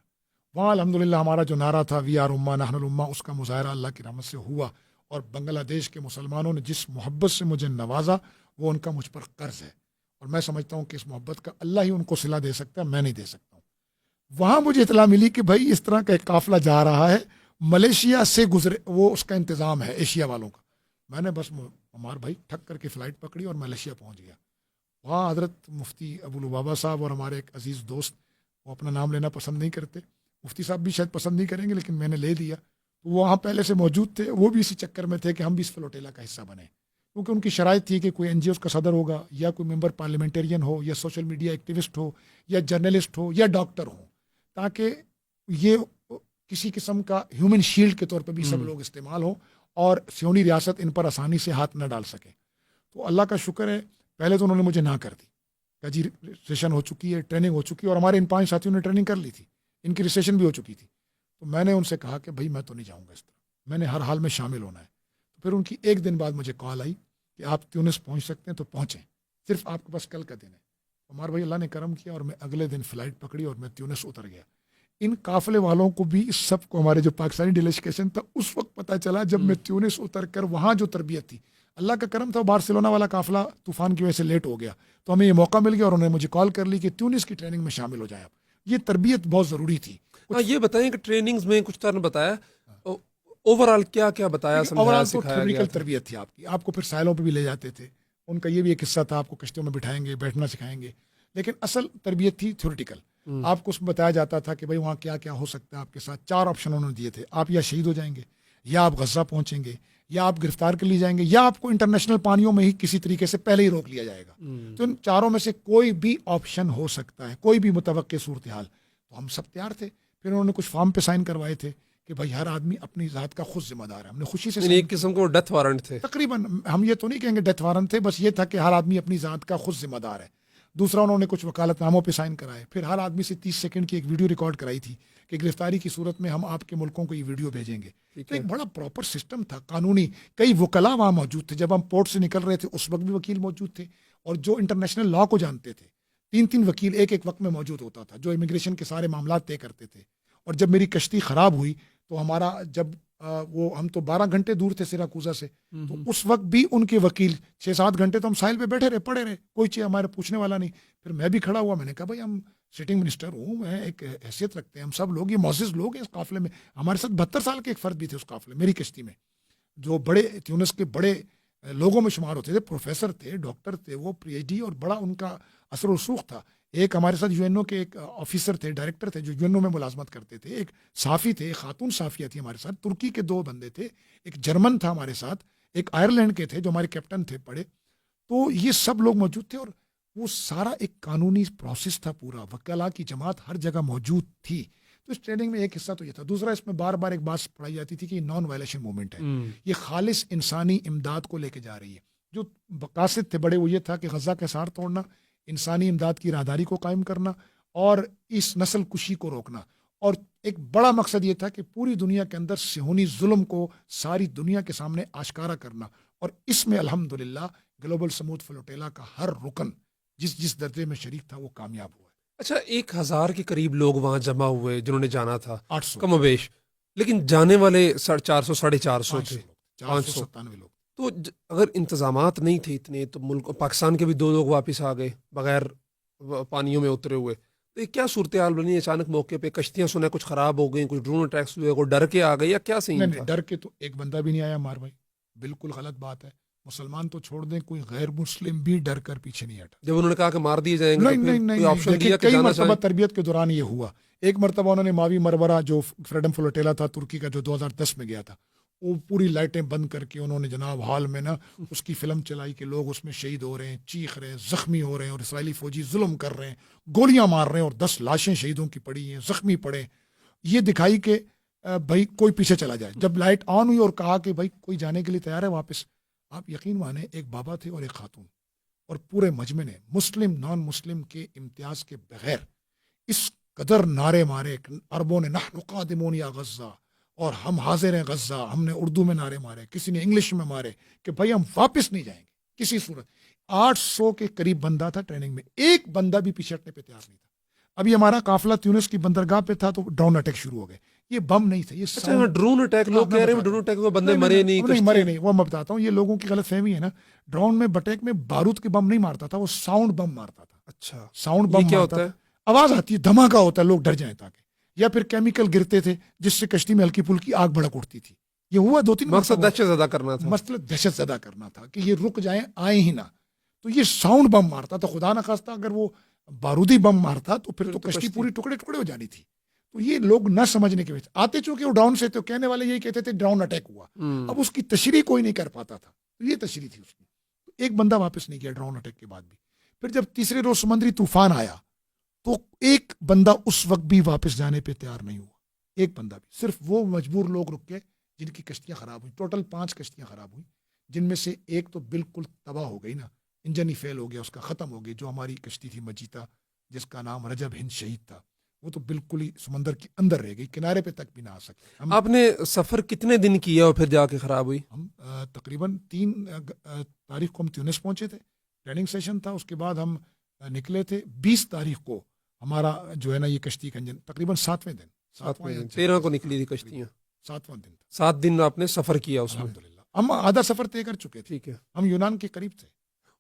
وہاں الحمدللہ ہمارا جو نعرہ تھا وی آر امہ نحن الامہ، اس کا مظاہرہ اللہ کی رحمت سے ہوا، اور بنگلہ دیش کے مسلمانوں نے جس محبت سے مجھے نوازا وہ ان کا مجھ پر قرض ہے، اور میں سمجھتا ہوں کہ اس محبت کا اللہ ہی ان کو صلہ دے سکتا ہے، میں نہیں دے سکتا ہوں۔ وہاں مجھے اطلاع ملی کہ بھائی اس طرح کا ایک قافلہ جا رہا ہے، ملیشیا سے گزرے، وہ اس کا انتظام ہے ایشیا والوں کا۔ میں نے بس ہمار بھائی ٹھک کر کے فلائٹ پکڑی اور ملیشیا پہنچ گیا۔ وہاں حضرت مفتی ابو لبابہ صاحب اور ہمارے ایک عزیز دوست، وہ اپنا نام لینا پسند نہیں کرتے، مفتی صاحب بھی شاید پسند نہیں کریں گے لیکن میں نے لے دیا، تو وہ وہاں پہلے سے موجود تھے، وہ بھی اسی چکر میں تھے کہ ہم بھی اس فلوٹیلا کا حصہ بنیں، کیونکہ ان کی شرائط تھی کہ کوئی این جی اوز کا صدر ہوگا، یا کوئی ممبر پارلیمنٹیرین ہو، یا سوشل میڈیا ایکٹیوسٹ ہو، یا جرنلسٹ ہو، یا ڈاکٹر ہو، تاکہ یہ کسی قسم کا ہیومن شیلڈ کے طور پہ بھی سب لوگ استعمال ہوں اور صہیونی ریاست ان پر آسانی سے ہاتھ نہ ڈال سکے۔ تو اللہ کا شکر ہے، پہلے تو انہوں نے مجھے نہ کر دی کہ جی رجسٹریشن ہو چکی ہے، ٹریننگ ہو چکی ہے، اور ہمارے ان 5 ساتھیوں نے ٹریننگ کر لی تھی، ان کی رجسٹریشن بھی ہو چکی تھی۔ تو میں نے ان سے کہا کہ بھائی میں تو نہیں جاؤں گا، اس طرح میں نے ہر حال میں شامل ہونا ہے۔ تو پھر ان کی 1 دن بعد مجھے کال آئی کہ آپ تیونس پہنچ سکتے ہیں تو پہنچیں، صرف آپ کے پاس کل کا دن ہے۔ ہمارے بھائی اللہ نے کرم کیا اور میں اگلے دن فلائٹ پکڑی اور میں تیونس اتر گیا۔ ان قافلے والوں کو بھی، اس سب کو، ہمارے جو پاکستانی ڈیلیگیشن تھا، اس وقت پتہ چلا جب میں تیونس اتر کر وہاں جو تربیت تھی، اللہ کا کرم تھا، بارسلونا والا قافلہ طوفان کی وجہ سے لیٹ ہو گیا، تو ہمیں یہ موقع مل گیا اور انہوں نے مجھے کال کر لی کہ تیونس کی ٹریننگ میں شامل ہو جائیں آپ۔ یہ تربیت بہت ضروری تھی۔ یہ بتائیں کہ ٹریننگز میں کچھ طرح بتایا، اوورآل کیا کیا بتایا، سمجھایا، سکھایا گیا؟ تربیت تھی آپ کی، آپ کو پھر ساحلوں پہ بھی لے جاتے تھے، ان کا یہ بھی ایک قصہ تھا، آپ کو کشتیوں میں بٹھائیں گے، بیٹھنا سکھائیں گے، لیکن اصل تربیت تھی تھیوریٹیکل۔ آپ کو اس میں بتایا جاتا تھا کہ بھائی وہاں کیا کیا ہو سکتا ہے آپ کے ساتھ۔ 4 آپشن انہوں نے دیے تھے، آپ یا شہید ہو جائیں گے، یا آپ غزہ پہنچیں گے، یا آپ گرفتار کر لی جائیں گے، یا آپ کو انٹرنیشنل پانیوں میں ہی کسی طریقے سے پہلے ہی روک لیا جائے گا۔ تو ان 4 میں سے کوئی بھی آپشن ہو سکتا ہے، کوئی بھی متوقع صورتحال۔ تو ہم سب تیار تھے۔ پھر انہوں نے کچھ فارم پہ سائن کروائے تھے کہ بھائی ہر آدمی اپنی ذات کا خود ذمہ دار ہے۔ ہم نے خوشی سے، ایک قسم کو ڈیتھ وارنٹ تھے تقریباً، ہم یہ تو نہیں کہیں گے ڈیتھ وارنٹ تھے، بس یہ تھا کہ ہر آدمی اپنی ذات کا خود ذمہ دار ہے۔ دوسرا انہوں نے کچھ وکالت ناموں پہ سائن کرائے، پھر ہر آدمی سے 30 سیکنڈ کی ایک ویڈیو ریکارڈ کرائی تھی کہ گرفتاری کی صورت میں ہم آپ کے ملکوں کو یہ ویڈیو بھیجیں گے۔ تو ایک بڑا پراپر سسٹم تھا قانونی۔ کئی وکلاء وہاں موجود تھے، جب ہم پورٹ سے نکل رہے تھے اس وقت بھی وکیل موجود تھے، اور جو انٹرنیشنل لا کو جانتے تھے، 3 وکیل ایک وقت میں موجود ہوتا تھا جو امیگریشن کے سارے معاملات طے کرتے تھے۔ اور جب میری کشتی خراب ہوئی تو ہمارا جب وہ ہم تو 12 گھنٹے دور تھے سیراکوزا سے، تو اس وقت بھی ان کے وکیل 6-7 گھنٹے تو ہم ساحل پہ بیٹھے رہے، پڑے رہے، کوئی چیز ہمارے پوچھنے والا نہیں۔ پھر میں بھی کھڑا ہوا، میں نے کہا بھائی ہم سٹنگ منسٹر ہوں، میں ایک حیثیت رکھتے ہیں، ہم سب لوگ یہ معزز لوگ ہیں اس قافلے میں۔ ہمارے ساتھ 72 سال کے ایک فرد بھی تھے اس قافلے میری کشتی میں، جو بڑے تیونس کے بڑے لوگوں میں شمار ہوتے تھے، پروفیسر تھے، ڈاکٹر تھے، وہ پی ایچ ڈی، اور بڑا ان کا اثر و رسوخ تھا۔ ایک ہمارے ساتھ یو این او کے ایک آفیسر تھے، ڈائریکٹر تھے جو یو این او میں ملازمت کرتے تھے، ایک صحافی تھے، ایک خاتون صحافیہ تھی ہمارے ساتھ، ترکی کے 2 بندے تھے، ایک جرمن تھا ہمارے ساتھ، ایک آئرلینڈ کے تھے جو ہمارے کیپٹن تھے پڑے۔ تو یہ سب لوگ موجود تھے، اور وہ سارا ایک قانونی پروسیس تھا پورا، وکلاء کی جماعت ہر جگہ موجود تھی۔ تو اس ٹریننگ میں ایک حصہ تو یہ تھا۔ دوسرا، اس میں بار بار ایک بات پڑھائی جاتی تھی کہ یہ نان وائلیشن موومنٹ ہے، یہ خالص انسانی امداد کو لے کے جا رہی ہے۔ جو مقاصد تھے بڑے وہ یہ تھا کہ غزہ کا حصار توڑنا، انسانی امداد کی راہداری کو قائم کرنا، اور اس نسل کشی کو روکنا، اور ایک بڑا مقصد یہ تھا کہ پوری دنیا کے اندر صہیونی ظلم کو ساری دنیا کے سامنے آشکارا کرنا، اور اس میں الحمدللہ گلوبل سموتھ فلوٹیلا کا ہر رکن جس درجے میں شریک تھا وہ کامیاب ہوا ہے. اچھا 1000 کے قریب لوگ وہاں جمع ہوئے جنہوں نے جانا تھا 800 کم و بیش, لیکن جانے والے 450 450 تھے. 497 لوگ. تو اگر انتظامات نہیں تھے اتنے تو ملک پاکستان کے بھی 2 لوگ واپس آ گئے بغیر پانیوں میں اترے ہوئے. تو یہ کیا صورتحال بنی اچانک موقع پہ؟ کشتیاں سنا کچھ خراب ہو گئیں, کچھ ڈرون اٹیکس ہوئے, کوئی ڈر کے آ گئے یا کیا سین تھا؟ ڈر کے تو ایک بندہ بھی نہیں آیا مار بھائی, بالکل غلط بات ہے. مسلمان تو چھوڑ دیں, کوئی غیر مسلم بھی ڈر کر پیچھے نہیں ہٹا. جب انہوں نے کہا کہ مار دیے جائیں گے نہیں, آپشن دیا کہ کئی جانا مرتبہ چاہیں؟ تربیت کے دوران یہ ہوا. ایک مرتبہ انہوں نے ماوی مرورہ جو فریڈم فلوٹیلا تھا ترکی کا جو 2010 میں گیا تھا, وہ پوری لائٹیں بند کر کے انہوں نے جناب حال میں نا اس کی فلم چلائی کہ لوگ اس میں شہید ہو رہے ہیں, چیخ رہے ہیں, زخمی ہو رہے ہیں, اور اسرائیلی فوجی ظلم کر رہے ہیں, گولیاں مار رہے ہیں, اور 10 لاشیں شہیدوں کی پڑی ہیں, زخمی پڑے. یہ دکھائی کہ بھائی کوئی پیچھے چلا جائے. جب لائٹ آن ہوئی اور کہا کہ بھائی کوئی جانے کے لیے تیار ہے واپس, آپ یقین مانیں ایک بابا تھے اور ایک خاتون, اور پورے مجمع نے مسلم نان مسلم کے امتیاز کے بغیر اس قدر نعرے مارے. عربوں نے نحن قادمون یا غزہ, اور ہم حاضر ہیں غزہ, ہم نے اردو میں نعرے مارے, کسی نے انگلش میں مارے کہ بھائی ہم واپس نہیں جائیں گے کسی صورت. 800 کے قریب بندہ تھا ٹریننگ میں, ایک بندہ بھی پیچھے ہٹنے پہ تیار نہیں تھا. ابھی ہمارا قافلہ تیونس کی بندرگاہ پہ تھا تو ڈرون اٹیک شروع ہو گئے. یہ بم نہیں تھا, یہ اچھا ڈرون اٹیک لوگ کہہ رہے ہیں, ڈرون اٹیک میں بندے مرے نہیں مرے نہیں. وہ میں بتاتا ہوں, یہ لوگوں کی غلط فہمی ہے نا. ڈرون میں بٹیک میں بارود کے بم نہیں مارتا تھا, وہ ساؤنڈ بم مارتا تھا. اچھا ساؤنڈ بم کیا ہوتا ہوتا ہے؟ آواز آتی ہے, دھماکہ ہوتا ہے, لوگ ڈر جائیں تاکہ, یا پھر کیمیکل گرتے تھے جس سے کشتی میں ہلکی پھلکی آگ بھڑک اٹھتی تھی. یہ ہوا 2-3 مقصد دہشت زدہ کرنا تھا, مطلب دہشت زدہ کرنا تھا کہ یہ رک جائیں, آئیں ہی نہ. تو یہ ساؤنڈ بم مارتا تھا. خدا نہ خواستہ اگر وہ بارودی بم مارتا تو پھر تو کشتی پوری ٹکڑے ٹکڑے ہو جانی تھی. تو یہ لوگ نہ سمجھنے کی وجہ سے آتے, چونکہ وہ ڈرون سے تو کہنے والے یہی کہتے تھے ڈرون اٹیک ہوا. اب اس کی تشریح کوئی نہیں کر پاتا تھا, تو یہ تشریح تھی اس کی. ایک بندہ واپس نہیں گیا ڈرون اٹیک کے بعد بھی. پھر جب تیسرے روز سمندری طوفان آیا تو ایک بندہ اس وقت بھی واپس جانے پہ تیار نہیں ہوا, ایک بندہ بھی. صرف وہ مجبور لوگ رک گئے جن کی کشتیاں خراب ہوئیں. ٹوٹل 5 کشتیاں خراب ہوئیں, جن میں سے ایک تو بالکل تباہ ہو گئی نا, انجن ہی فیل ہو گیا, اس کا ختم ہو گئی. جو ہماری کشتی تھی مجیتا, جس کا نام رجب ہند شہید تھا, وہ تو بالکل ہی سمندر کے اندر رہ گئی, کنارے پہ تک بھی نہ آ سکے. آپ نے سفر کتنے دن کیا اور پھر جا کے خراب ہوئی؟ ہم تقریباً 3 تاریخ کو ہم تیونس پہنچے تھے, ٹریننگ سیشن تھا. اس کے بعد ہم نکلے تھے 20 تاریخ کو. ہمارا جو ہے نا یہ کشتی کا انجن تقریباً 7ویں دن 13 کو نکلی تھی کشتیاں, 7واں دن تھا. 7 دن آپ نے سفر کیا اس میں. الحمدللہ ہم آدھا سفر طے کر چکے تھے. ٹھیک ہے. ہم یونان کے قریب تھے,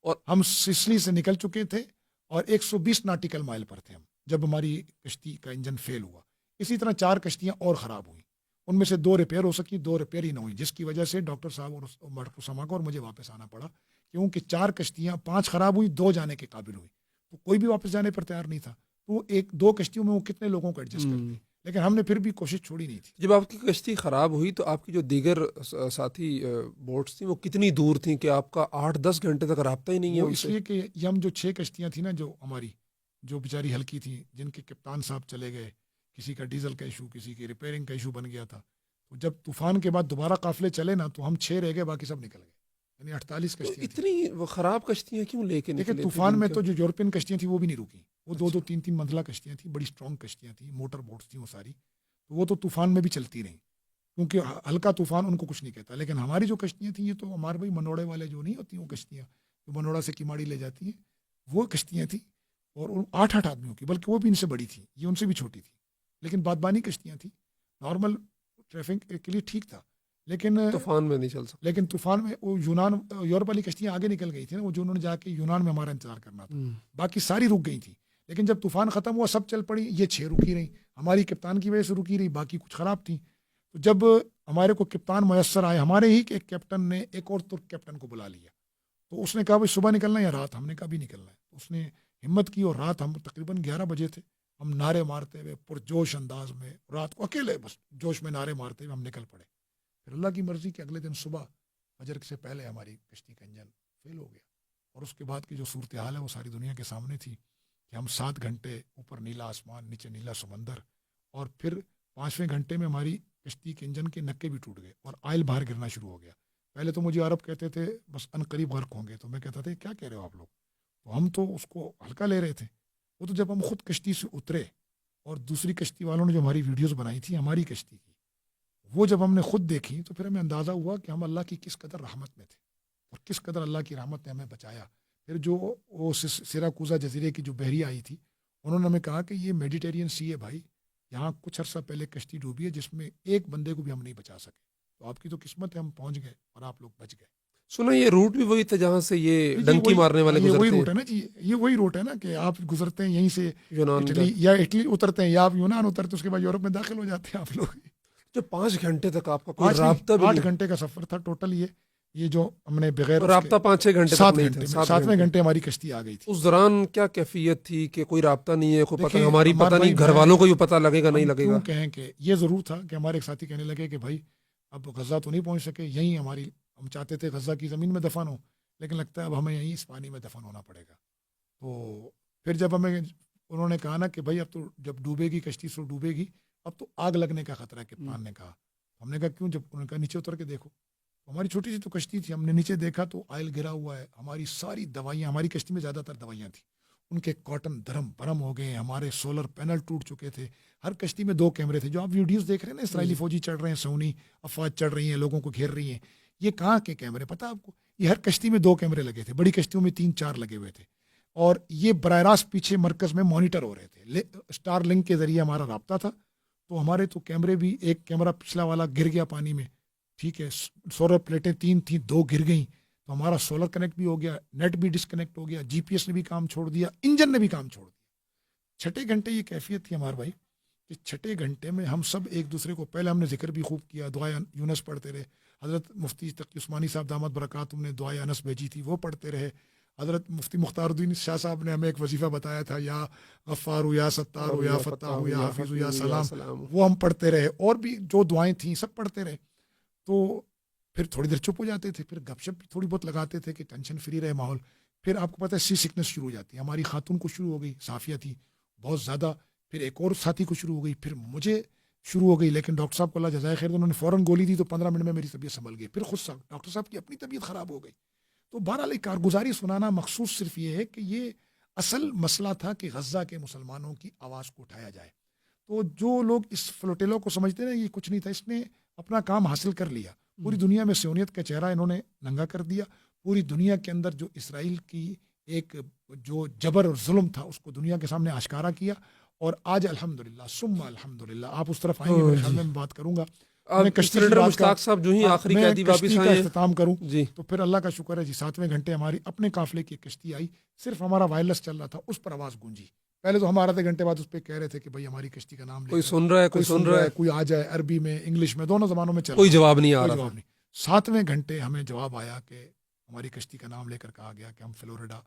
اور ہم سسلی سے نکل چکے تھے, اور 120 ناٹیکل مائل پر تھے ہم جب ہماری کشتی کا انجن فیل ہوا. اسی طرح 4 کشتیاں اور خراب ہوئیں, ان میں سے 2 ریپیئر ہو سکی, 2 ریپیئر ہی نہ ہوئی, جس کی وجہ سے ڈاکٹر صاحب اور ڈاکٹر سما کو اور مجھے واپس آنا پڑا, کیونکہ 4 کشتیاں 5 خراب ہوئی, 2 جانے کے قابل ہوئی. تو کوئی بھی واپس جانے پر تیار نہیں تھا. تو 1-2 کشتیوں میں وہ کتنے لوگوں کو ایڈجسٹ کرتے, لیکن ہم نے پھر بھی کوشش چھوڑی نہیں تھی. جب آپ کی کشتی خراب ہوئی تو آپ کی جو دیگر ساتھی بوٹس تھیں وہ کتنی دور تھیں کہ آپ کا 8-10 گھنٹے تک رابطہ ہی نہیں ہے؟ وہ اس لیے کہ یہ ہم جو 6 کشتیاں تھیں نا, جو ہماری جو بیچاری ہلکی تھیں, جن کے کپتان صاحب چلے گئے, کسی کا ڈیزل کا ایشو, کسی کی ریپیئرنگ کا ایشو بن گیا تھا. تو جب طوفان کے بعد دوبارہ قافلے چلے نا تو ہم 6 رہ گئے, باقی سب نکل گئے. یعنی 48 کشتیاں. اتنی خراب کشتیاں کیوں لے کے نکلے؟ طوفان میں تو جو یورپین کشتیاں تھیں وہ بھی نہیں رکی. وہ 2-3 منزلہ کشتیاں تھیں, بڑی اسٹرانگ کشتیاں تھیں, موٹر بوٹس تھیں وہ ساری. تو وہ تو طوفان میں بھی چلتی رہیں, کیونکہ ہلکا طوفان ان کو کچھ نہیں کہتا. لیکن ہماری جو کشتیاں تھیں, یہ تو ہمارے بھائی منوڑے والے جو نہیں ہوتی وہ کشتیاں, جو منوڑا سے کیماڑی لے جاتی ہیں, وہ کشتیاں تھیں. اور 8 آدمیوں کی, بلکہ وہ بھی ان سے بڑی تھیں, یہ ان سے بھی چھوٹی تھی. لیکن بادبانی کشتیاں تھیں, نارمل ٹریفک کے لیے ٹھیک تھا. لیکن طوفان میں نہیں چل سکتا. لیکن طوفان میں وہ یونان یورپ والی کشتیاں آگے نکل گئی تھیں نا, وہ جو انہوں نے جا کے یونان میں ہمارا انتظار کرنا تھا. باقی ساری رک گئی تھیں. لیکن جب طوفان ختم ہوا سب چل پڑی, یہ 6 رکی رہیں. ہماری کپتان کی وجہ سے رکی رہی, باقی کچھ خراب تھیں. تو جب ہمارے کو کپتان میسر آئے, ہمارے ہی ایک کیپٹن نے ایک اور ترک کیپٹن کو بلا لیا. تو اس نے کہا بھائی صبح نکلنا ہے یا رات؟ ہم نے کہا بھی نکلنا ہے. اس نے ہمت کی, اور رات ہم تقریباً 11 بجے تھے, ہم نعرے مارتے ہوئے پرجوش انداز میں, رات کو اکیلے بس جوش میں نعرے مارتے ہوئے ہم نکل پڑے. پھر اللہ کی مرضی کہ اگلے دن صبح فجر سے پہلے ہماری کشتی کا انجن فیل ہو گیا. اور اس کے بعد کی جو صورتحال ہے وہ ساری دنیا کے سامنے تھی کہ ہم 7 گھنٹے اوپر نیلا آسمان, نیچے نیلا سمندر, اور پھر 5ویں گھنٹے میں ہماری کشتی کے انجن کے نکے بھی ٹوٹ گئے اور آئل باہر گرنا شروع ہو گیا. پہلے تو مجھے عرب کہتے تھے بس ان قریب غرق ہوں گے, تو میں کہتا تھا کیا کہہ رہے ہو آپ لوگ؟ تو ہم تو اس کو ہلکا لے رہے تھے. وہ تو جب ہم خود کشتی سے اترے اور دوسری کشتی والوں نے جو ہماری ویڈیوز بنائی تھی ہماری کشتی کی, وہ جب ہم نے خود دیکھی تو پھر ہمیں اندازہ ہوا کہ ہم اللہ کی کس قدر رحمت میں تھے. اور کس قدر اللہ کی رحمت نے ہمیں بچایا. پھر جو وہ سیراکوزا جزیرے کی جو بحریہ آئی تھی, انہوں نے ہمیں کہا کہ یہ میڈیٹیرین سی ہے بھائی, یہاں کچھ عرصہ پہلے کشتی ڈوبی ہے جس میں ایک بندے کو بھی ہم نہیں بچا سکے, تو آپ کی تو قسمت ہے ہم پہنچ گئے اور آپ لوگ بچ گئے. سنا یہ روٹ بھی وہی تھا جہاں سے یہ ڈنکی وہی- مارنے والے یہ وہی گزرتے روٹ ہے نا جی, یہ وہی روٹ ہے نا کہ آپ گزرتے ہیں یہیں سے یونان اٹلی, یا اٹلی اترتے ہیں یا آپ یونان اترتے اس کے بعد یورپ میں داخل ہو جاتے ہیں آپ لوگ. جو 5 گھنٹے تک آپ کا کوئی رابطہ بھی 8 نہیں, گھنٹے کا سفر تھا ٹوٹل. یہ جو ہم نے بغیر رابطہ 5-6 گھنٹے تک 7 نہیں گھنٹے تھا, میں 7ویں گھنٹے ہماری کشتی آ گئی تھی. اس دوران کیا کیفیت تھی کہ کوئی رابطہ نہیں ہے, کوئی پتہ دیکھیں، ہماری عمار پتہ نہیں بھائی، گھر والوں کو یہ پتہ لگے گا نہیں ہم لگے گا. کیوں کہیں کہ یہ ضرور تھا کہ ہمارے ایک ساتھی کہنے لگے کہ بھائی اب غزہ تو نہیں پہنچ سکے, یہیں ہماری, ہم چاہتے تھے غزہ کی زمین میں دفن ہو, لیکن لگتا ہے اب ہمیں یہیں اس پانی میں دفن ہونا پڑے گا. تو پھر جب ہمیں انہوں نے کہا نا کہ بھائی اب تو جب ڈوبے گی کشتی سو ڈوبے گی, اب تو آگ لگنے کا خطرہ ہے, کپتان نے کہا. ہم نے کہا کیوں؟ جب انہوں نے کہا نیچے اتر کے دیکھو. ہماری چھوٹی سی تو کشتی تھی, ہم نے نیچے دیکھا تو آئل گرا ہوا ہے, ہماری ساری دوائیاں, ہماری کشتی میں زیادہ تر دوائیاں تھیں, ان کے کاٹن دھرم برم ہو گئے, ہمارے سولر پینل ٹوٹ چکے تھے. ہر کشتی میں 2 کیمرے تھے, جو آپ ویڈیوز دیکھ رہے ہیں نا, اسرائیلی فوجی چڑھ رہے ہیں, سونی افواج چڑھ رہی ہیں, لوگوں کو گھیر رہی ہیں, یہ کہاں کے کیمرے پتہ آپ کو؟ یہ ہر کشتی میں 2 کیمرے لگے تھے, بڑی کشتیوں میں 3-4 لگے ہوئے تھے, اور یہ براہ راست پیچھے مرکز میں مانیٹر ہو رہے تھے. اسٹار لنک کے ذریعے ہمارا رابطہ تھا, تو ہمارے تو کیمرے بھی, ایک کیمرہ پچھلا والا گر گیا پانی میں, ٹھیک ہے, سولر پلیٹیں 3 تھیں, 2 گر گئیں, تو ہمارا سولر کنیکٹ بھی ہو گیا, نیٹ بھی ڈسکنیکٹ ہو گیا, جی پی ایس نے بھی کام چھوڑ دیا, انجن نے بھی کام چھوڑ دیا. 6 گھنٹے یہ کیفیت تھی ہمارے بھائی کہ 6 گھنٹے میں ہم سب ایک دوسرے کو, پہلے ہم نے ذکر بھی خوب کیا, دعائے یونس پڑھتے رہے, حضرت مفتی تقی عثمانی صاحب دامت برکاتہم نے دعائے انس بھیجی تھی, وہ پڑھتے رہے. حضرت مفتی مختار الدین شاہ صاحب نے ہمیں ایک وظیفہ بتایا تھا, یا غفار یا ستار یا فتاح یا حافظ یا سلام, وہ ہم پڑھتے رہے, اور بھی جو دعائیں تھیں سب پڑھتے رہے. تو پھر تھوڑی دیر چپ ہو جاتے تھے, پھر گپ شپ بھی تھوڑی بہت لگاتے تھے کہ ٹینشن فری رہے ماحول. پھر آپ کو پتہ ہے سی سکنس شروع ہو جاتی ہے, ہماری خاتون کو شروع ہو گئی, صافیہ تھی بہت زیادہ, پھر ایک اور ساتھی کو شروع ہو گئی, پھر مجھے شروع ہو گئی, لیکن ڈاکٹر صاحب کو اللہ جزائے خیر, انہوں نے فوراً گولی دی تو 15 منٹ میں میری طبیعت سنبھل گئی. پھر خود ڈاکٹر صاحب کی اپنی طبیعت خراب ہو گئی. تو بہرحال ایک کارگزاری سنانا مخصوص صرف یہ ہے کہ یہ اصل مسئلہ تھا کہ غزہ کے مسلمانوں کی آواز کو اٹھایا جائے. تو جو لوگ اس فلوٹیلو کو سمجھتے ہیں یہ کچھ نہیں تھا, اس نے اپنا کام حاصل کر لیا. پوری دنیا میں صہیونیت کا چہرہ انہوں نے ننگا کر دیا. پوری دنیا کے اندر جو اسرائیل کی ایک جو جبر اور ظلم تھا اس کو دنیا کے سامنے آشکارا کیا. اور آج الحمدللہ ثم الحمدللہ, آپ اس طرف آئیں گے, میرے خیال میں بات کروں گا. میں کشتی کی بات مشتاق صاحب جو ہی آخری قیدی واپس کا آئے ہیں اختتام کروں جی, تو پھر اللہ کا شکر ہے جی, 7ویں گھنٹے ہماری اپنے قافلے کی کشتی آئی, صرف ہمارا وائرلیس چل رہا تھا, اس پر آواز گونجی. پہلے تو ہم آدھے گھنٹے بعد اس پہ کہہ رہے تھے کہ بھائی ہماری کشتی کا نام لے, کوئی سن رہا ہے, کوئی سن رہا ہے, کوئی آ جائے, عربی میں انگلش میں دونوں زبانوں میں چل, کوئی جواب نہیں آ رہا. جواب نہیں. 7ویں گھنٹے ہمیں جواب آیا کہ ہماری کشتی کا نام لے کر کہا گیا کہ ہم فلوریڈا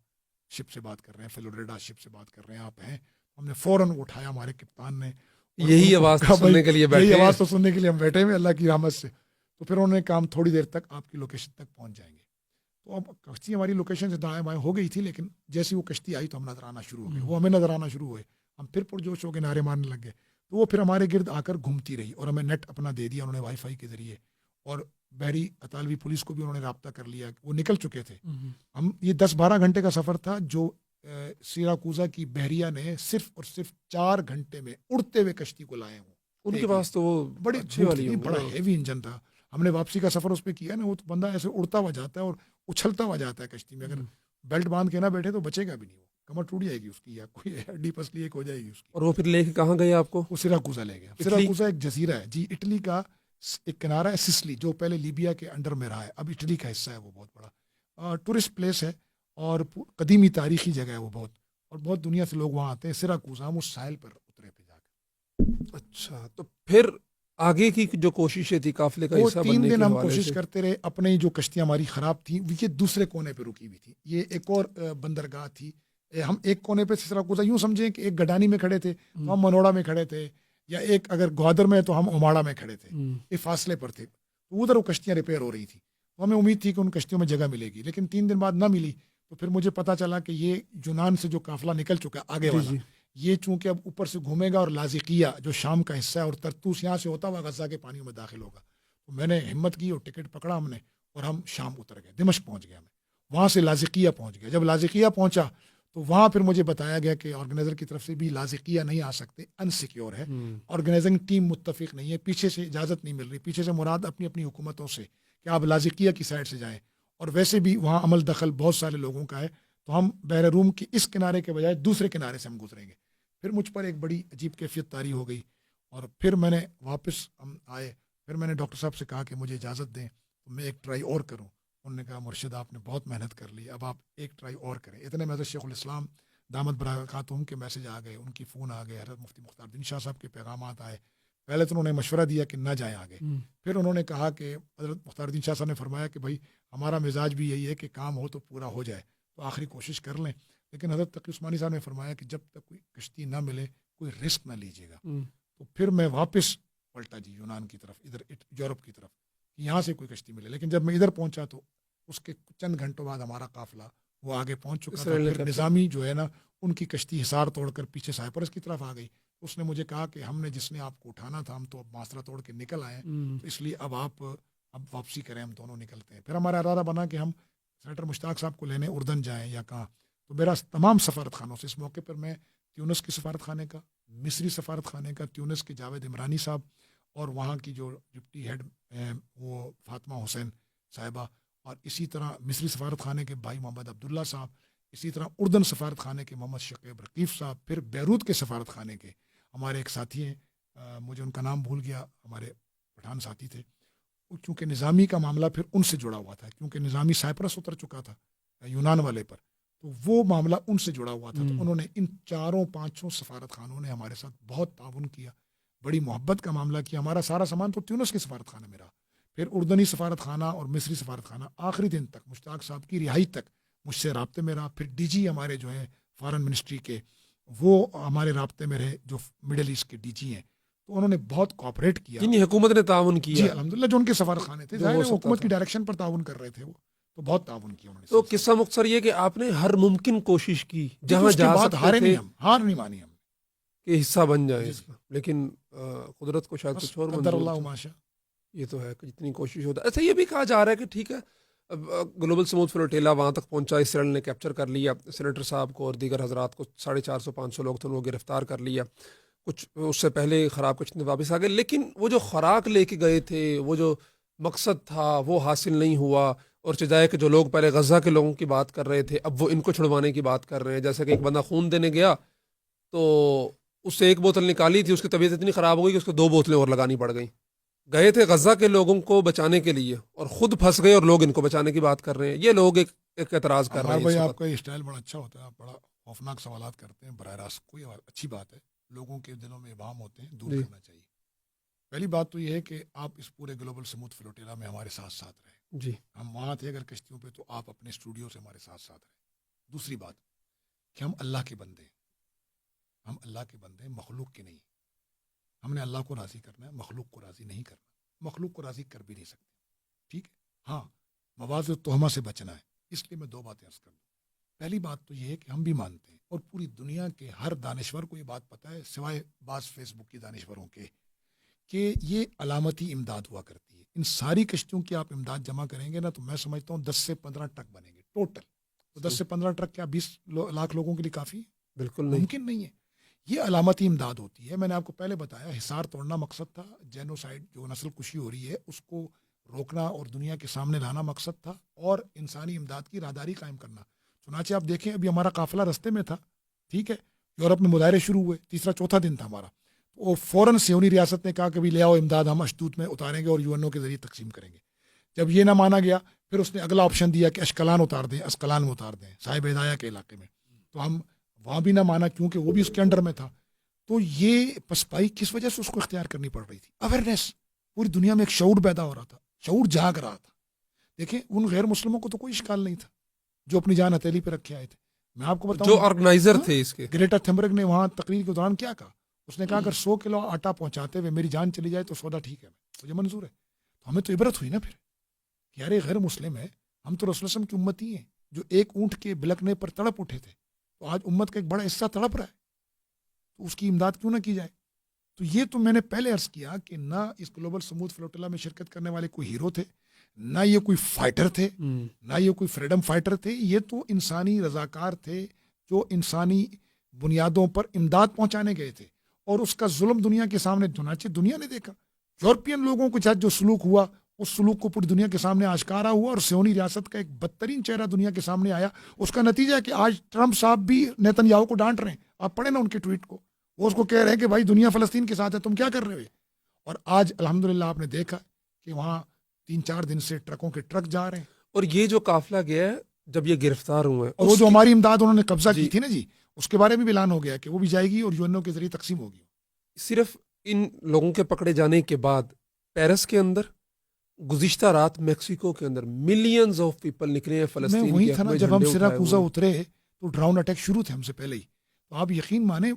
شپ سے بات کر رہے ہیں, فلوریڈا شپ سے بات کر رہے ہیں, آپ ہیں. ہم نے فوراً اٹھایا, ہمارے کپتان نے, یہی آواز سننے کے لیے بیٹھے, یہی آواز تو سننے کے لیے ہم بیٹھے ہوئے اللہ کی رحمت سے. تو پھر انہوں نے کام تھوڑی دیر تک آپ کی لوکیشن تک پہنچ جائیں گے. تو اب کشتی ہماری لوکیشن سے دائیں بائیں ہو گئی تھی, لیکن جیسی وہ کشتی آئی تو ہم نظر آنا شروع ہو گئے, وہ ہمیں نظر آنا شروع ہوئے, ہم پھر پرجوش ہو کے نعرے مارنے لگ گئے. تو وہ پھر ہمارے گرد آ کر گھومتی رہی, اور ہمیں نیٹ اپنا دے دیا انہوں نے وائی فائی کے ذریعے, اور بحری اطالوی پولیس کو بھی انہوں نے رابطہ کر لیا, وہ نکل چکے تھے. ہم یہ 10-12 گھنٹے کا سفر تھا جو سیراکوزا کی بحریہ نے صرف اور صرف 4 گھنٹے میں اڑتے ہوئے کشتی کو لائے ہوں. ان کے پاس تو وہ بڑی اچھی والی بڑا ہیوی انجن تھا. ہم نے واپسی کا سفر اس پہ کیا نا, وہ تو بندہ ایسے اڑتا ہوا جاتا ہے اور اچھلتا ہوا جاتا ہے کشتی میں, اگر بیلٹ باندھ کے نہ بیٹھے تو بچے گا بھی نہیں, وہ کمر ٹوٹ جائے گی اس کی, یا کوئی ہڈی پسلی ایک ہو جائے گی اس کی. اور وہ پھر لے کے کہاں گئے آپ کو؟ وہ سیراکوزا لے گیا. سیراکوزا ایک جزیرہ ہے جی, اٹلی کا ایک کنارہ ہے, سسلی, جو پہلے لیبیا کے انڈر میں رہا ہے, اب اٹلی کا حصہ ہے. وہ بہت بڑا ٹورسٹ پلیس ہے اور قدیمی تاریخی جگہ ہے وہ بہت, اور بہت دنیا سے لوگ وہاں آتے ہیں. سیراکوزا ہم اس ساحل پر اترے پہ جا کر. اچھا, تو پھر آگے کی جو کوششیں تھی قافلے کا حصہ بننے کی, 3 دن ہم کوشش کرتے رہے. اپنے جو کشتیاں ہماری خراب تھیں یہ دوسرے کونے پہ رکی ہوئی تھی, یہ ایک اور بندرگاہ تھی. ہم ایک کونے پہ سیراکوزا یوں سمجھیں کہ ایک گڈانی میں کھڑے تھے تو ہم منوڑا میں کھڑے تھے, یا ایک اگر گوادر میں تو ہم اوماڑا میں کھڑے تھے, یہ فاصلے پر تھے. تو ادھر وہ کشتیاں ریپیئر ہو رہی تھی, تو ہمیں امید تھی کہ ان کشتیوں میں جگہ ملے گی, لیکن 3 دن بعد نہ ملی. تو پھر مجھے پتا چلا کہ یہ یونان سے جو قافلہ نکل چکا ہے آگے والا, یہ چونکہ اب اوپر سے گھومے گا اور لازقیہ جو شام کا حصہ ہے اور ترتوس یہاں سے ہوتا ہوا غزہ کے پانیوں میں داخل ہوگا. تو میں نے ہمت کی اور ٹکٹ پکڑا ہم نے, اور ہم شام اتر گئے, دمشق پہنچ گیا. میں وہاں سے لازقیہ پہنچ گیا. جب لازقیہ پہنچا تو وہاں پھر مجھے بتایا گیا کہ آرگنائزر کی طرف سے بھی لازقیہ نہیں آ سکتے, انسیکیور ہے, آرگنائزنگ ٹیم متفق نہیں ہے, پیچھے سے اجازت نہیں مل رہی. پیچھے سے مراد اپنی اپنی حکومتوں سے کہ آپ لازقیہ کی سائڈ سے جائیں, اور ویسے بھی وہاں عمل دخل بہت سارے لوگوں کا ہے، تو ہم بحر روم کی اس کنارے کے بجائے دوسرے کنارے سے ہم گزریں گے. پھر مجھ پر ایک بڑی عجیب کیفیت طاری ہو گئی، اور پھر میں نے واپس ہم آئے. پھر میں نے ڈاکٹر صاحب سے کہا کہ مجھے اجازت دیں تو میں ایک ٹرائی اور کروں. انہوں نے کہا مرشد آپ نے بہت محنت کر لی، اب آپ ایک ٹرائی اور کریں. اتنے میں حضرت شیخ الاسلام دامت برکاتہم کے میسج آ گئے، ان کی فون آ گئے، حضرت مفتی مختار الدین شاہ صاحب کے پیغامات آئے. پہلے تو انہوں نے مشورہ دیا کہ نہ جائیں آگے. پھر انہوں نے کہا کہ حضرت مختار الدین شاہ صاحب نے فرمایا کہ بھائی ہمارا مزاج بھی یہی ہے کہ کام ہو تو پورا ہو جائے، تو آخری کوشش کر لیں. لیکن حضرت تقی عثمانی صاحب نے فرمایا کہ جب تک کوئی کشتی نہ ملے کوئی رسک نہ لیجیے گا. تو پھر میں واپس پلٹا جی یونان کی طرف، ادھر یورپ کی طرف، یہاں سے کوئی کشتی ملے. لیکن جب میں ادھر پہنچا تو اس کے چند گھنٹوں بعد ہمارا قافلہ وہ آگے پہنچ چکا تھا. پھر نظامی جو ہے نا ان کی کشتی حصار توڑ کر پیچھے سائپرس کی طرف آ گئی. اس نے مجھے کہا کہ ہم نے جس نے آپ کو اٹھانا تھا ہم تو اب ماسرا توڑ کے نکل آئے ہیں، تو اس لیے اب آپ اب واپسی کریں، ہم دونوں نکلتے ہیں. پھر ہمارا ارادہ بنا کہ ہم سینیٹر مشتاق صاحب کو لینے اردن جائیں یا کہاں. تو میرا تمام سفارت خانوں سے اس موقع پر میں تیونس کی سفارت خانے کا، مصری سفارت خانے کا، تیونس کے جاوید عمرانی صاحب، اور وہاں کی جو ڈپٹی ہیڈ وہ فاطمہ حسین صاحبہ، اور اسی طرح مصری سفارت خانے کے بھائی محمد عبداللہ صاحب، اسی طرح اردن سفارت خانے کے محمد شقیب رقیف صاحب. پھر بیروت کے سفارت خانے کے ہمارے ایک ساتھی ہیں، مجھے ان کا نام بھول گیا، ہمارے پٹھان ساتھی تھے. کیونکہ نظامی کا معاملہ پھر ان سے جڑا ہوا تھا، کیونکہ نظامی سائپرس اتر چکا تھا یونان والے پر، تو وہ معاملہ ان سے جڑا ہوا تھا. تو انہوں نے ان 4-5 سفارت خانوں نے ہمارے ساتھ بہت تعاون کیا، بڑی محبت کا معاملہ کیا. ہمارا سارا سامان تو تیونس کے سفارت خانے میں رہا، پھر اردنی سفارت خانہ اور مصری سفارت خانہ آخری دن تک مشتاق صاحب کی رہائی تک مجھ سے رابطے میں رہا. پھر ڈی جی ہمارے جو ہیں فارن منسٹری کے وہ ہمارے رابطے میں رہے، جو مڈل ایسٹ کے ڈی جی ہیں. تو انہوں نے بہت کوآپریٹ کیا. یعنی حکومت نے تعاون کیا. جی الحمدللہ، جو ان کے سفارت خانے تھے ظاہر ہے حکومت کی ڈائریکشن پر تعاون کر رہے تھے، وہ تو بہت تعاون کیا انہوں نے. تو قصہ مختصر یہ کہ آپ نے ہر ممکن کوشش کی جہاں اس کے جا بعد سکتے ہارے تھے نہیں، ہم ہار نہیں مانی ہم کہ حصہ بن جائے جی اس کا. لیکن قدرت کو شاید کچھ اور قدر منظور اللہ تھا. ماشا. یہ تو ہے کہ جتنی کوشش ہوتا ہے. اچھا یہ بھی کہا جا رہا ہے کہ ٹھیک ہے گلوبل سموتھ فلوٹیلا وہاں تک پہنچا، اسرائیل نے کیپچر کر لیا، سینیٹر صاحب کو اور دیگر حضرات کو 450-500 لوگ تھے وہ گرفتار کر لیا. کچھ اس سے پہلے خراب کچھ واپس آ گئے، لیکن وہ جو خوراک لے کے گئے تھے، وہ جو مقصد تھا وہ حاصل نہیں ہوا. اور چجائے کہ جو لوگ پہلے غزہ کے لوگوں کی بات کر رہے تھے اب وہ ان کو چھڑوانے کی بات کر رہے ہیں. جیسے کہ ایک بندہ خون دینے گیا تو اس سے 1 بوتل نکالی تھی، اس کی طبیعت اتنی خراب ہو گئی کہ اس کو 2 بوتلیں اور لگانی پڑ گئیں. گئے تھے غزہ کے لوگوں کو بچانے کے لیے اور خود پھنس گئے اور لوگ ان کو بچانے کی بات کر رہے ہیں. یہ لوگ ایک اعتراض کر رہے ہیں. بھائی آپ کا یہ اسٹائل بڑا اچھا ہوتا ہے، آپ بڑا خوفناک سوالات کرتے ہیں براہ راست. کوئی اچھی بات ہے، لوگوں کے دلوں میں ابہام ہوتے ہیں، دور کرنا چاہیے. پہلی بات تو یہ ہے کہ آپ اس پورے گلوبل سموتھ فلوٹیلا میں ہمارے ساتھ ساتھ رہے. جی ہم وہاں تھے اگر کشتیوں پہ تو آپ اپنے اسٹوڈیو سے ہمارے ساتھ ساتھ رہے. دوسری بات کہ ہم اللہ کے بندے ہیں، ہم اللہ کے بندے ہیں، مخلوق کے نہیں. ہم نے اللہ کو راضی کرنا ہے، مخلوق کو راضی نہیں کرنا. مخلوق کو راضی کر بھی نہیں سکتے، ٹھیک ہے. ہاں مواضع تہمہ سے بچنا ہے. اس لیے میں 2 باتیں عرض کر دوں. پہلی بات تو یہ ہے کہ ہم بھی مانتے ہیں اور پوری دنیا کے ہر دانشور کو یہ بات پتہ ہے سوائے بعض فیس بک کی دانشوروں کے، کہ یہ علامتی امداد ہوا کرتی ہے. ان ساری کشتیوں کی آپ امداد جمع کریں گے نا تو میں سمجھتا ہوں 10 سے 15 ٹرک بنیں گے ٹوٹل. تو 10 سے 15 ٹرک کیا 20 لاکھ لوگوں کے لیے کافی؟ بالکل نہیں، ممکن نہیں ہے. یہ علامتی امداد ہوتی ہے. میں نے آپ کو پہلے بتایا حصار توڑنا مقصد تھا، جینوسائیڈ جو نسل کشی ہو رہی ہے اس کو روکنا اور دنیا کے سامنے لانا مقصد تھا، اور انسانی امداد کی راہداری قائم کرنا. چنانچہ آپ دیکھیں ابھی ہمارا قافلہ رستے میں تھا، ٹھیک ہے، یورپ میں مظاہرے شروع ہوئے، 3-4 دن تھا ہمارا. وہ فوراً سیونی ریاست نے کہا کہ بھی لے آؤ امداد، ہم اشدود میں اتاریں گے اور UN کے ذریعے تقسیم کریں گے. جب یہ نہ مانا گیا پھر اس نے اگلا آپشن دیا کہ اشکلان اتار دیں، اسقلان میں اتار دیں، صاحب ہدایہ کے علاقے میں. تو ہم وہاں بھی نہ مانا کیونکہ وہ بھی اس کے انڈر میں تھا. تو یہ پسپائی کس وجہ سے اس کو اختیار کرنی پڑ رہی تھی؟ اویئرنیس. پوری دنیا میں ایک شعور پیدا ہو رہا تھا، شعور جاگ رہا تھا. دیکھیں ان غیر مسلموں کو تو کوئی اشکال نہیں تھا جو اپنی جان ہتھیلی پہ رکھے آئے تھے. میں آپ کو بتاؤں جو آرگنائزر تھے اس کے. گریٹا تھنبرگ نے وہاں تقریر کے دوران کیا کہا؟ اس نے کہا اگر 100 کلو آٹا پہنچاتے ہوئے میری جان چلی جائے تو سودا ٹھیک ہے، مجھے منظور ہے. تو ہمیں تو عبرت ہوئی نا پھر کہ یار غیر مسلم ہے، ہم تو رسول اللہ کی امتی ہیں جو ایک اونٹ کے بلکنے پر تڑپ اٹھے تھے. تو آج امت کا ایک بڑا حصہ تڑپ رہا ہے، تو اس کی امداد کیوں نہ کی جائے؟ تو یہ تو میں نے پہلے عرض کیا کہ نہ اس گلوبل سموتھ فلوٹیلا میں شرکت کرنے والے کوئی ہیرو تھے، نہ یہ کوئی فائٹر تھے، نہ یہ کوئی فریڈم فائٹر تھے. یہ تو انسانی رضاکار تھے جو انسانی بنیادوں پر امداد پہنچانے گئے تھے، اور اس کا ظلم دنیا کے سامنے چنانچہ دنیا نے دیکھا. یورپین لوگوں کو جو سلوک ہوا اس سلوک کو پوری دنیا کے سامنے آشکارا ہوا اور سیونی ریاست کا ایک بدترین چہرہ دنیا کے سامنے آیا. اس کا نتیجہ ہے کہ آج ٹرمپ صاحب بھی نیتن یاہو کو ڈانٹ رہے ہیں. آپ پڑھیں نا ان کے ٹویٹ کو, وہ اس کو کہہ رہے ہیں کہ بھائی دنیا فلسطین کے ساتھ ہے, تم کیا کر رہے ہو. اور آج الحمدللہ آپ نے دیکھا کہ وہاں 3-4 دن سے ٹرکوں کے ٹرک جا رہے ہیں. اور یہ جو قافلہ گیا ہے جب یہ گرفتار ہوئے ہیں, اور وہ جو ہماری امداد انہوں نے قبضہ جی کی تھی نا جی, اس کے بارے میں بھی اعلان ہو گیا کہ وہ بھی جائے گی اور یو کے ذریعے تقسیم ہوگی. صرف ان لوگوں کے پکڑے جانے کے بعد پیرس کے اندر گزشتہ رات میکسیکو کے اندر ملینز آف پیپل نکلے ہیں فلسطین میں وہی کے تھا نا, اپنے جب ہم جھنڈے اٹھائے سیراکوزا ہوئے. اترے تو ڈراؤن اٹیک شروع تھے ہم سے پہلے ہی. تو آپ یقین مانیں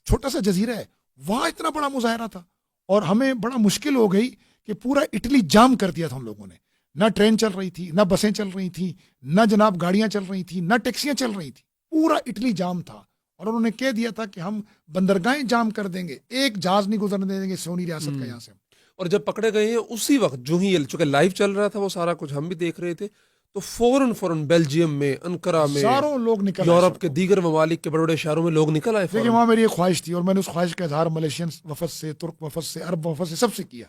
چھوٹا سا جزیرہ ہے, وہاں اتنا بڑا مظاہرہ تھا اور ہمیں بڑا مشکل ہو گئی کہ پورا اٹلی جام کر دیا تھا ان لوگوں نے. نہ ٹرین چل رہی تھی, نہ بسیں چل رہی تھیں, نہ جناب گاڑیاں چل رہی تھیں, نہ ٹیکسیاں چل رہی تھیں. پورا اٹلی جام تھا اور انہوں نے کہہ دیا تھا کہ ہم بندرگاہیں جام کر دیں گے, ایک جہاز نہیں گزرنے دیں گے سیونی ریاست کا یہاں سے. اور جب پکڑے گئے ہیں اسی وقت جو ہی چونکہ لائیو چل رہا تھا وہ سارا کچھ ہم بھی دیکھ رہے تھے, تو فوراً بیلجیم میں, انقرہ میں, ہزاروں لوگ نکل آئے یورپ سڑکوں کے دیگر ممالک کے بڑے بڑے شہروں میں لوگ نکل آئے دیکھیں فوراً. وہاں میری ایک خواہش تھی اور میں نے اس خواہش کا اظہار ملیشین وفد سے, ترک وفد سے, عرب وفد سے, سب سے کیا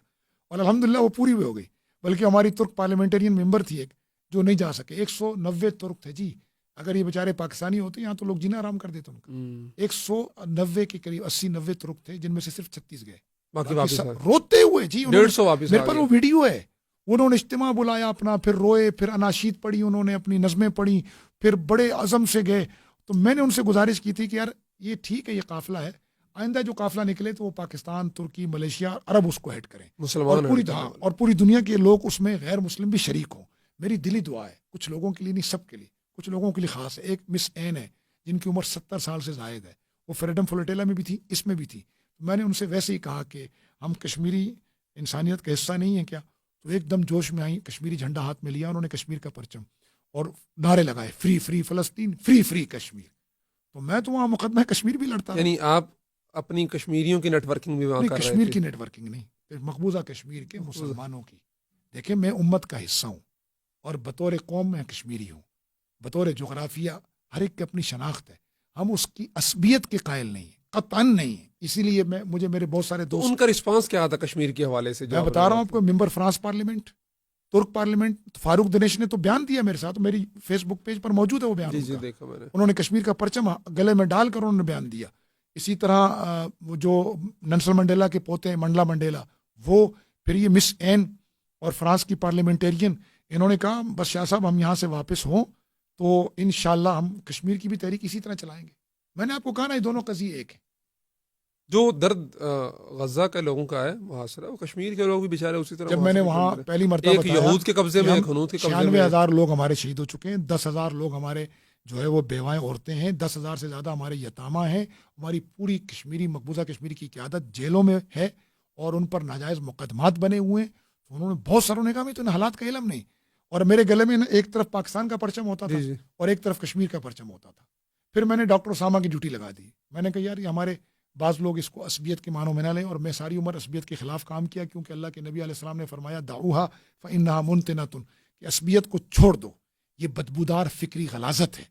اور الحمدللہ وہ پوری بھی ہو گئی. بلکہ ہماری ترک پارلیمنٹرین ممبر تھی ایک جو نہیں جا سکے. 190 ترک تھے جی. اگر یہ بیچارے پاکستانی ہوتے یہاں تو لوگ جینا آرام کر دیتے ان کا. 190 کے قریب 80-90 ترک تھے جن میں سے صرف 36 گئے, باقی واپس روتے ہوئے جی. 150 واپس میرے پر وہ ویڈیو ہے, انہوں نے اجتماع بلایا اپنا, پھر روئے, پھر اناشید پڑھی انہوں نے, اپنی نظمیں پڑھی, پھر بڑے عزم سے گئے. تو میں نے ان سے گزارش کی تھی کہ یار یہ ٹھیک ہے یہ قافلہ ہے, آئندہ جو قافلہ نکلے تو وہ پاکستان, ترکی, ملیشیا, عرب اس کو ہیڈ کریں مسلمان اور پوری دنیا کے لوگ اس میں غیر مسلم بھی شریک ہوں. میری دلی دعا ہے, کچھ لوگوں کے لیے نہیں, سب کے لیے, کچھ لوگوں کے لیے خاص ہے. ایک مس این ہے جن کی عمر 70 سال سے زائد ہے, وہ فریڈم فلوٹیلا میں بھی تھی, اس میں بھی تھی. میں نے ان سے ویسے ہی کہا کہ ہم کشمیری انسانیت کا حصہ نہیں ہیں کیا. تو ایک دم جوش میں آئی, کشمیری جھنڈا ہاتھ میں لیا انہوں نے, کشمیر کا پرچم, اور نعرے لگائے فری فری فلسطین, فری فری کشمیر. تو میں تو وہاں مقدمہ کشمیر بھی لڑتا. یعنی آپ اپنی کشمیریوں کی نیٹ ورکنگ بھی وہاں کر رہے تھے. کشمیر کی نیٹ ورکنگ نہیں, مقبوضہ کشمیر کے مسلمانوں کی. دیکھیں میں امت کا حصہ ہوں اور بطور قوم میں کشمیری ہوں, بطور جغرافیہ ہر ایک کی اپنی شناخت ہے. ہم اس کی عصبیت کے قائل نہیں ہیں, قطعاً نہیں ہیں. اسی لیے مجھے میرے بہت سارے دوست, ان کا رسپانس کیا تھا کشمیر کے حوالے سے؟ میں بتا رہا ہوں آپ کو, ممبر فرانس پارلیمنٹ, ترک پارلیمنٹ, فاروق دنیش نے تو بیان دیا میرے ساتھ, میری فیس بک پیج پر موجود ہے وہ بیان. جی دیکھا میں نے. انہوں نے کشمیر کا پرچم گلے میں ڈال کر انہوں نے بیان دیا. اسی طرح وہ جو نلسن منڈیلا کے پوتے ہیں منڈلا منڈیلا, وہ, پھر یہ مس این اور فرانس کی پارلیمنٹیرین, انہوں نے کہا بس شاہ صاحب ہم یہاں سے واپس ہوں تو انشاءاللہ ہم کشمیر کی بھی تحریک اسی طرح چلائیں گے. میں نے آپ کو کہا نا یہ دونوں قضیے ایک ہیں. جو درد غزہ کے لوگوں کا ہے محاصرہ, وہ کشمیر کے لوگ بھی بیچارے اسی طرح. جب میں نے وہاں پہلی مرتبہ ایک یہود کے قبضے میں, ایک ہنود کے قبضے میں, 96,000 لوگ ہمارے شہید ہو چکے ہیں, 10,000 لوگ ہمارے جو ہے وہ بیوائیں عورتیں ہیں, 10,000 سے زیادہ ہمارے یتامہ ہیں. ہماری پوری کشمیری, مقبوضہ کشمیر کی قیادت جیلوں میں ہے اور ان پر ناجائز مقدمات بنے ہوئے ہیں. انہوں نے بہت ساروں نے کہا میں تو ان حالات کا علم نہیں. اور میرے گلے میں ایک طرف پاکستان کا پرچم ہوتا تھا اور ایک طرف کشمیر کا پرچم ہوتا تھا. پھر میں نے ڈاکٹر اسامہ کی ڈیوٹی لگا دی. میں نے کہا یار یہ ہمارے بعض لوگ اس کو عصبیت کے معنوں میں نہ لیں, اور میں ساری عمر عصبیت کے خلاف کام کیا, کیونکہ اللہ کے نبی علیہ السلام نے فرمایا دعوہا فإنہا منتنۃ, کہ عصبیت کو چھوڑ دو, یہ بدبودار فکری غلاظت ہے.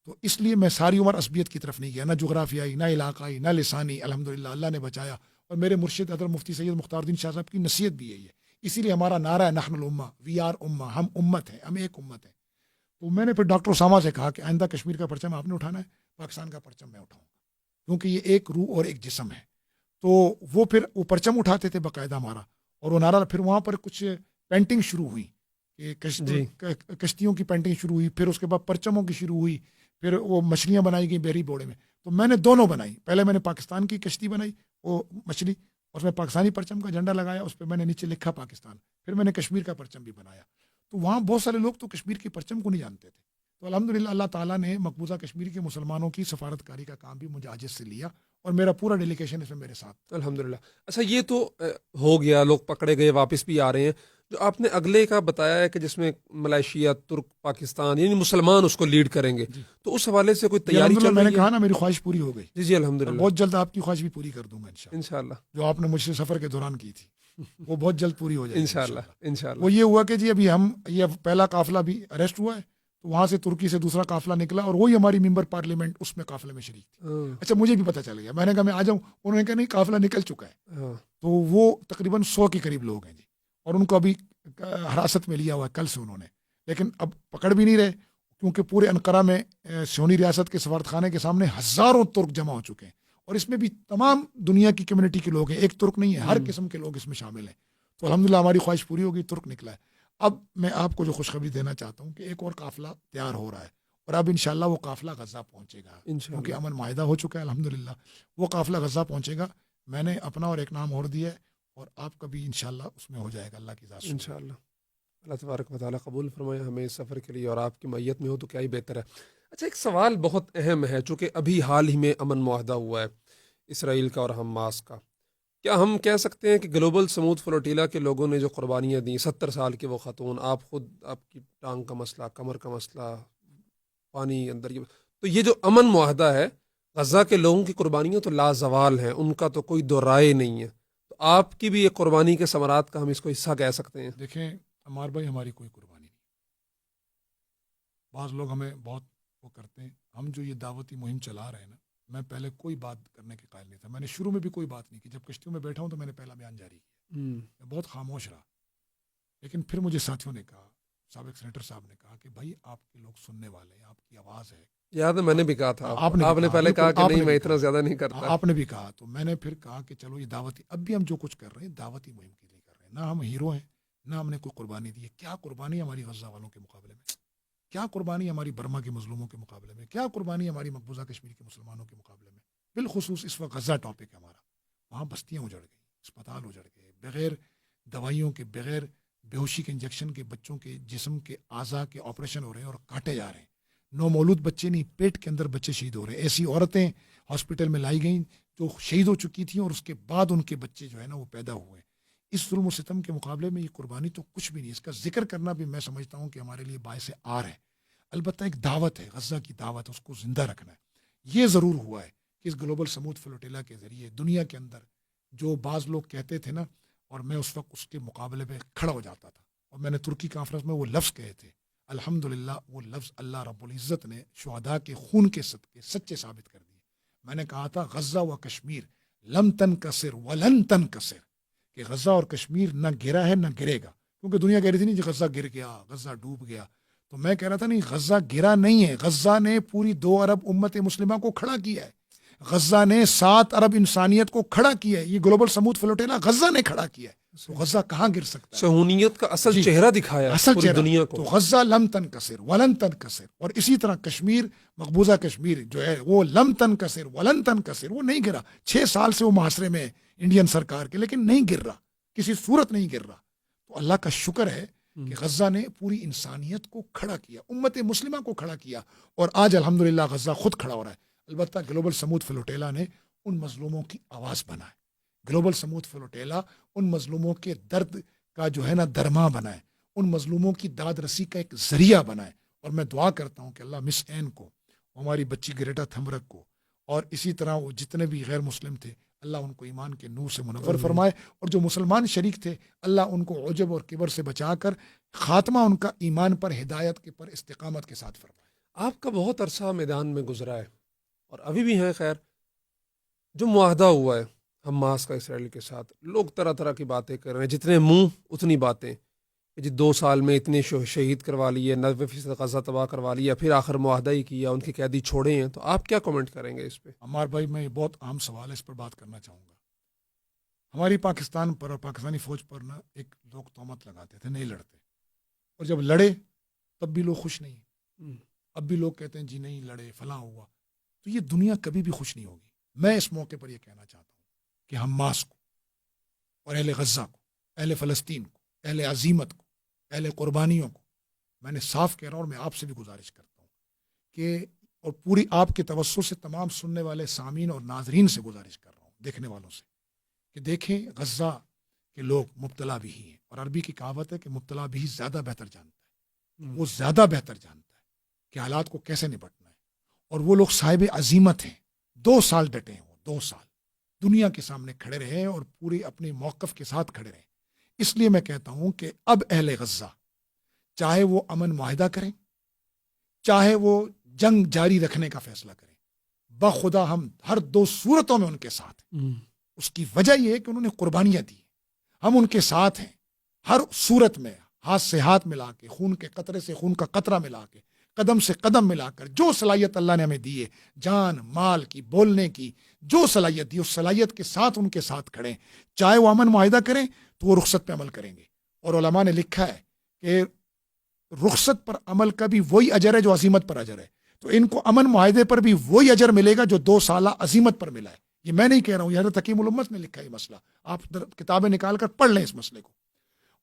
تو اس لیے میں ساری عمر عصبیت کی طرف نہیں گیا, نہ جغرافیائی, نہ علاقائی, نہ لسانی. الحمدللہ اللہ نے بچایا. اور میرے مرشد حضرت مفتی سید مختار الدین شاہ صاحب کی نصیحت بھی یہی ہے. اسی لیے ہمارا نعرہ ہے نحن الامہ, وی آر امہ, ہم امت ہیں, ہم ایک امت ہیں. تو میں نے پھر ڈاکٹر اسامہ سے کہا کہ آئندہ کشمیر کا پرچم آپ نے اٹھانا ہے, پاکستان کا پرچم میں اٹھاؤں گا, کیونکہ یہ ایک روح اور ایک جسم ہے. تو وہ پھر وہ پرچم اٹھاتے تھے باقاعدہ ہمارا, اور وہ نعرہ. پھر وہاں پر کچھ پینٹنگ شروع ہوئی, کشتیوں کی پینٹنگ شروع ہوئی, پھر اس کے بعد پرچموں کی شروع ہوئی, پھر وہ مچھلیاں بنائی گئی بیری بوڑے میں. تو میں نے دونوں بنائی. پہلے میں نے پاکستان کی کشتی بنائی, وہ مچھلی, اس میں پاکستانی پرچم کا جھنڈا لگایا, اس پہ میں نے نیچے لکھا پاکستان. پھر میں نے کشمیر کا پرچم بھی بنایا. تو وہاں بہت سارے لوگ تو کشمیر کے پرچم کو نہیں جانتے تھے. تو الحمدللہ اللہ تعالیٰ نے مقبوضہ کشمیر کے مسلمانوں کی سفارتکاری کا کام بھی مجھے عاجز سے لیا, اور میرا پورا ڈیلیگیشن اس میں میرے ساتھ. الحمدللہ. اچھا یہ تو ہو گیا, لوگ پکڑے گئے, واپس بھی آ رہے ہیں. جو آپ نے اگلے کا بتایا ہے کہ جس میں ملائیشیا, ترک, پاکستان, یعنی مسلمان اس کو لیڈ کریں گے, تو اس حوالے سے کوئی تیاری چل رہی ہے؟ میں نے کہا نا میری خواہش پوری ہو گئی. جی الحمدللہ. بہت جلد آپ کی خواہش بھی پوری کر دوں گا انشاءاللہ. جو آپ نے مجھ سے سفر کے دوران کی تھی وہ بہت جلد پوری ہو جائے گی انشاءاللہ. وہ یہ ہوا کہ جی ابھی یہ پہلا قافلہ بھی اریسٹ ہوا ہے, تو وہاں سے ترکی سے دوسرا قافلہ نکلا, اور وہی ہماری ممبر پارلیمنٹ اس میں قافلے میں شریک تھی. اچھا مجھے بھی پتہ چل گیا, میں نے کہا میں آ جاؤں, انہوں نے کہا نہیں قافلہ نکل چکا ہے. تو وہ تقریباً 100 کے قریب لوگ ہیں جی, اور ان کو ابھی حراست میں لیا ہوا ہے کل سے انہوں نے، لیکن اب پکڑ بھی نہیں رہے، کیونکہ پورے انقرہ میں صہیونی ریاست کے سفارت خانے کے سامنے ہزاروں ترک جمع ہو چکے ہیں، اور اس میں بھی تمام دنیا کی کمیونٹی کے لوگ ہیں، ایک ترک نہیں ہے، ہر قسم کے لوگ اس میں شامل ہیں. تو الحمدللہ ہماری خواہش پوری ہوگی، ترک نکلا ہے. اب میں آپ کو جو خوشخبری دینا چاہتا ہوں کہ ایک اور قافلہ تیار ہو رہا ہے، اور اب انشاءاللہ وہ قافلہ غزہ پہنچے گا، کیونکہ امن معاہدہ ہو چکا ہے الحمدللہ. وہ قافلہ غزہ پہنچے گا. میں نے اپنا اور ایک نام اور دیا ہے، اور آپ کا بھی انشاءاللہ اس میں ہو جائے گا، اللہ کی ذات سے. انشاءاللہ اللہ تبارک و تعالیٰ قبول فرمائے ہمیں اس سفر کے لیے، اور آپ کی معیت میں ہو تو کیا ہی بہتر ہے. اچھا، ایک سوال بہت اہم ہے، چونکہ ابھی حال ہی میں امن معاہدہ ہوا ہے اسرائیل کا اور حماس کا. کیا ہم کہہ سکتے ہیں کہ گلوبل سموتھ فلوٹیلا کے لوگوں نے جو قربانیاں دیں، 70 سال کے وہ خاتون، آپ خود، آپ کی ٹانگ کا مسئلہ، کمر کا مسئلہ، پانی اندر تو یہ جو امن معاہدہ ہے، غزہ کے لوگوں کی قربانیاں تو لازوال ہیں، ان کا تو کوئی دو رائے نہیں ہے. تو آپ کی بھی ایک قربانی کے ثمرات کا ہم اس کو حصہ کہہ سکتے ہیں. دیکھیں عمار بھائی، ہماری کوئی قربانی نہیں. بعض لوگ ہمیں بہت وہ کرتے ہیں. ہم جو یہ دعوتی مہم چلا رہے ہیں نا، میں پہلے کوئی بات کرنے کے قائل نہیں تھا. میں نے شروع میں بھی کوئی بات نہیں کی. جب کشتیوں میں بیٹھا ہوں تو میں نے پہلا بیان جاری کیا، میں بہت خاموش رہا. لیکن پھر مجھے ساتھیوں نے کہا، سابق سینیٹر صاحب نے کہا کہ بھائی آپ کے لوگ سننے والے ہیں، آپ کی آواز ہے. یاد ہے میں نے بھی کہا تھا، آپ نے پہلے کہا کہ نہیں میں اتنا زیادہ نہیں کرتا. آپ نے بھی کہا. تو میں نے پھر کہا کہ چلو یہ دعوتی، اب بھی ہم جو کچھ کر رہے ہیں دعوتی مہم کے لیے کر رہے ہیں. نہ ہم ہیرو ہیں، نہ ہم نے کوئی قربانی دی ہے. کیا قربانی ہماری غزہ والوں کے مقابلے میں؟ کیا قربانی ہماری برما کے مظلوموں کے مقابلے میں؟ کیا قربانی ہماری مقبوضہ کشمیر کے مسلمانوں کے مقابلے میں؟ بالخصوص اس وقت غزہ ٹاپک ہے ہمارا. وہاں بستیاں اجڑ گئی، اسپتال اجڑ گئے، بغیر دوائیوں کے، بغیر بے ہوشی کے انجیکشن کے بچوں کے جسم کے اعضاء کے آپریشن ہو رہے ہیں اور کاٹے جا رہے ہیں. نومولود بچے نہیں، پیٹ کے اندر بچے شہید ہو رہے ہیں. ایسی عورتیں ہاسپٹل میں لائی گئیں جو شہید ہو چکی تھیں، اور اس کے بعد ان کے بچے جو ہے نا وہ پیدا ہوئے. اس ظلم و ستم کے مقابلے میں یہ قربانی تو کچھ بھی نہیں. اس کا ذکر کرنا بھی میں سمجھتا ہوں کہ ہمارے لیے باعث آر ہے. البتہ ایک دعوت ہے، غزہ کی دعوت، اس کو زندہ رکھنا ہے. یہ ضرور ہوا ہے کہ اس گلوبل سموتھ فلوٹیلا کے ذریعے دنیا کے اندر جو بعض لوگ کہتے تھے نا، اور میں اس وقت اس کے مقابلے میں کھڑا ہو جاتا تھا، اور میں نے ترکی کانفرنس میں وہ لفظ کہے تھے. الحمدللہ وہ لفظ اللہ رب العزت نے شہداء کے خون کے صدقے سچے ثابت کر دیے. میں نے کہا تھا غزہ و کشمیر لم تنکسر ولن تنکسر، کہ غزہ اور کشمیر نہ گرا ہے نہ گرے گا. کیونکہ دنیا کہہ رہی تھی نہیں کہ غزہ گر گیا، غزہ ڈوب گیا. تو میں کہہ رہا تھا نہیں، غزہ گرا نہیں ہے. غزہ نے پوری 2 ارب امت مسلمہ کو کھڑا کیا ہے. غزہ نے 7 ارب انسانیت کو کھڑا کیا ہے. یہ گلوبل سموتھ فلوٹیلا غزہ نے کھڑا کیا ہے. تو غزہ کہاں گر سکتا ہے؟ صہیونیت کا اصل چہرہ دکھایا اصل پوری چہرہ دنیا کو. تو غزہ لم تنکسر ولن تنکسر. اور اسی طرح کشمیر، مقبوضہ کشمیر جو ہے وہ لم تنکسر ولن تنکسر، وہ نہیں گرا. 6 سال سے وہ محاصرے میں انڈین سرکار کے، لیکن نہیں گر رہا، کسی صورت نہیں گر رہا. تو اللہ کا شکر ہے کہ غزہ نے پوری انسانیت کو کھڑا کیا، امت مسلمہ کو کھڑا کیا، اور آج الحمدللہ غزہ خود کھڑا ہو رہا ہے. البتہ گلوبل سموتھ فلوٹیلا نے ان مظلوموں کی آواز بنا ہے. گلوبل سموتھ فلوٹیلا ان مظلوموں کے درد کا جو ہے نا درما بنا ہے، ان مظلوموں کی داد رسی کا ایک ذریعہ بنا ہے. اور میں دعا کرتا ہوں کہ اللہ مس این کو، ہماری بچی گریٹا تھمبرک کو، اور اسی طرح وہ جتنے بھی غیر مسلم تھے، اللہ ان کو ایمان کے نور سے منور فرمائے. اور جو مسلمان شریک تھے، اللہ ان کو عجب اور کبر سے بچا کر خاتمہ ان کا ایمان پر، ہدایت کے پر، استقامت کے ساتھ فرمائے. آپ کا بہت عرصہ میدان میں گزرا ہے اور ابھی بھی ہیں. خیر، جو معاہدہ ہوا ہے حماس کا اسرائیل کے ساتھ، لوگ طرح طرح کی باتیں کر رہے ہیں، جتنے منہ اتنی باتیں کہ جی 2 سال میں اتنے شہید کروا لیے، 90% غزہ تباہ کروا لیا، پھر آخر معاہدہ ہی کیا، ان کے قیدی چھوڑے ہیں. تو آپ کیا کامنٹ کریں گے اس پہ؟ عمار بھائی، میں یہ بہت اہم سوال ہے، اس پر بات کرنا چاہوں گا. ہماری پاکستان پر اور پاکستانی فوج پر نا ایک لوگ تہمت لگاتے تھے، نہیں لڑتے، اور جب لڑے تب بھی لوگ خوش نہیں. اب بھی لوگ کہتے ہیں جی نہیں لڑے، فلاں ہوا. تو یہ دنیا کبھی بھی خوش نہیں ہوگی. میں اس موقع پر یہ کہنا چاہتا ہوں کہ حماس کو اور اہل غزہ کو، اہل فلسطین کو، اہل عزیمت کو، اہل قربانیوں کو میں نے صاف کہہ رہا ہوں، اور میں آپ سے بھی گزارش کرتا ہوں کہ، اور پوری آپ کے توسط سے تمام سننے والے سامعین اور ناظرین سے گزارش کر رہا ہوں، دیکھنے والوں سے، کہ دیکھیں غزہ کے لوگ مبتلا بھی ہیں، اور عربی کی کہاوت ہے کہ مبتلا بھی زیادہ بہتر جانتا ہے. وہ زیادہ بہتر جانتا ہے کہ حالات کو کیسے نپٹنا ہے. اور وہ لوگ صاحب عزیمت ہیں. 2 سال ڈٹے ہیں وہ، 2 سال دنیا کے سامنے کھڑے رہے اور پوری اپنے موقف کے ساتھ کھڑے رہے. اس لیے میں کہتا ہوں کہ اب اہل غزہ چاہے وہ امن معاہدہ کریں، چاہے وہ جنگ جاری رکھنے کا فیصلہ کریں، بخدا ہم ہر 2 صورتوں میں ان کے ساتھ ہیں. اس کی وجہ یہ ہے کہ انہوں نے قربانیاں دی، ہم ان کے ساتھ ہیں. ہر صورت میں ہاتھ سے ہاتھ ملا کے، خون کے قطرے سے خون کا قطرہ ملا کے، قدم سے قدم ملا کر جو صلاحیت اللہ نے ہمیں دی ہے، جان مال کی، بولنے کی جو صلاحیت دی، اس صلاحیت کے ساتھ ان کے ساتھ کھڑیں. چاہے وہ امن معاہدہ کریں تو وہ رخصت پہ عمل کریں گے. اور علماء نے لکھا ہے کہ رخصت پر عمل کا بھی وہی اجر ہے جو عزیمت پر اجر ہے. تو ان کو امن معاہدے پر بھی وہی اجر ملے گا جو 2 سالہ عزیمت پر ملا ہے. یہ میں نہیں کہہ رہا ہوں، یہ حضرت حکیم الامت نے لکھا ہے یہ مسئلہ. آپ کتابیں نکال کر پڑھ لیں اس مسئلے کو.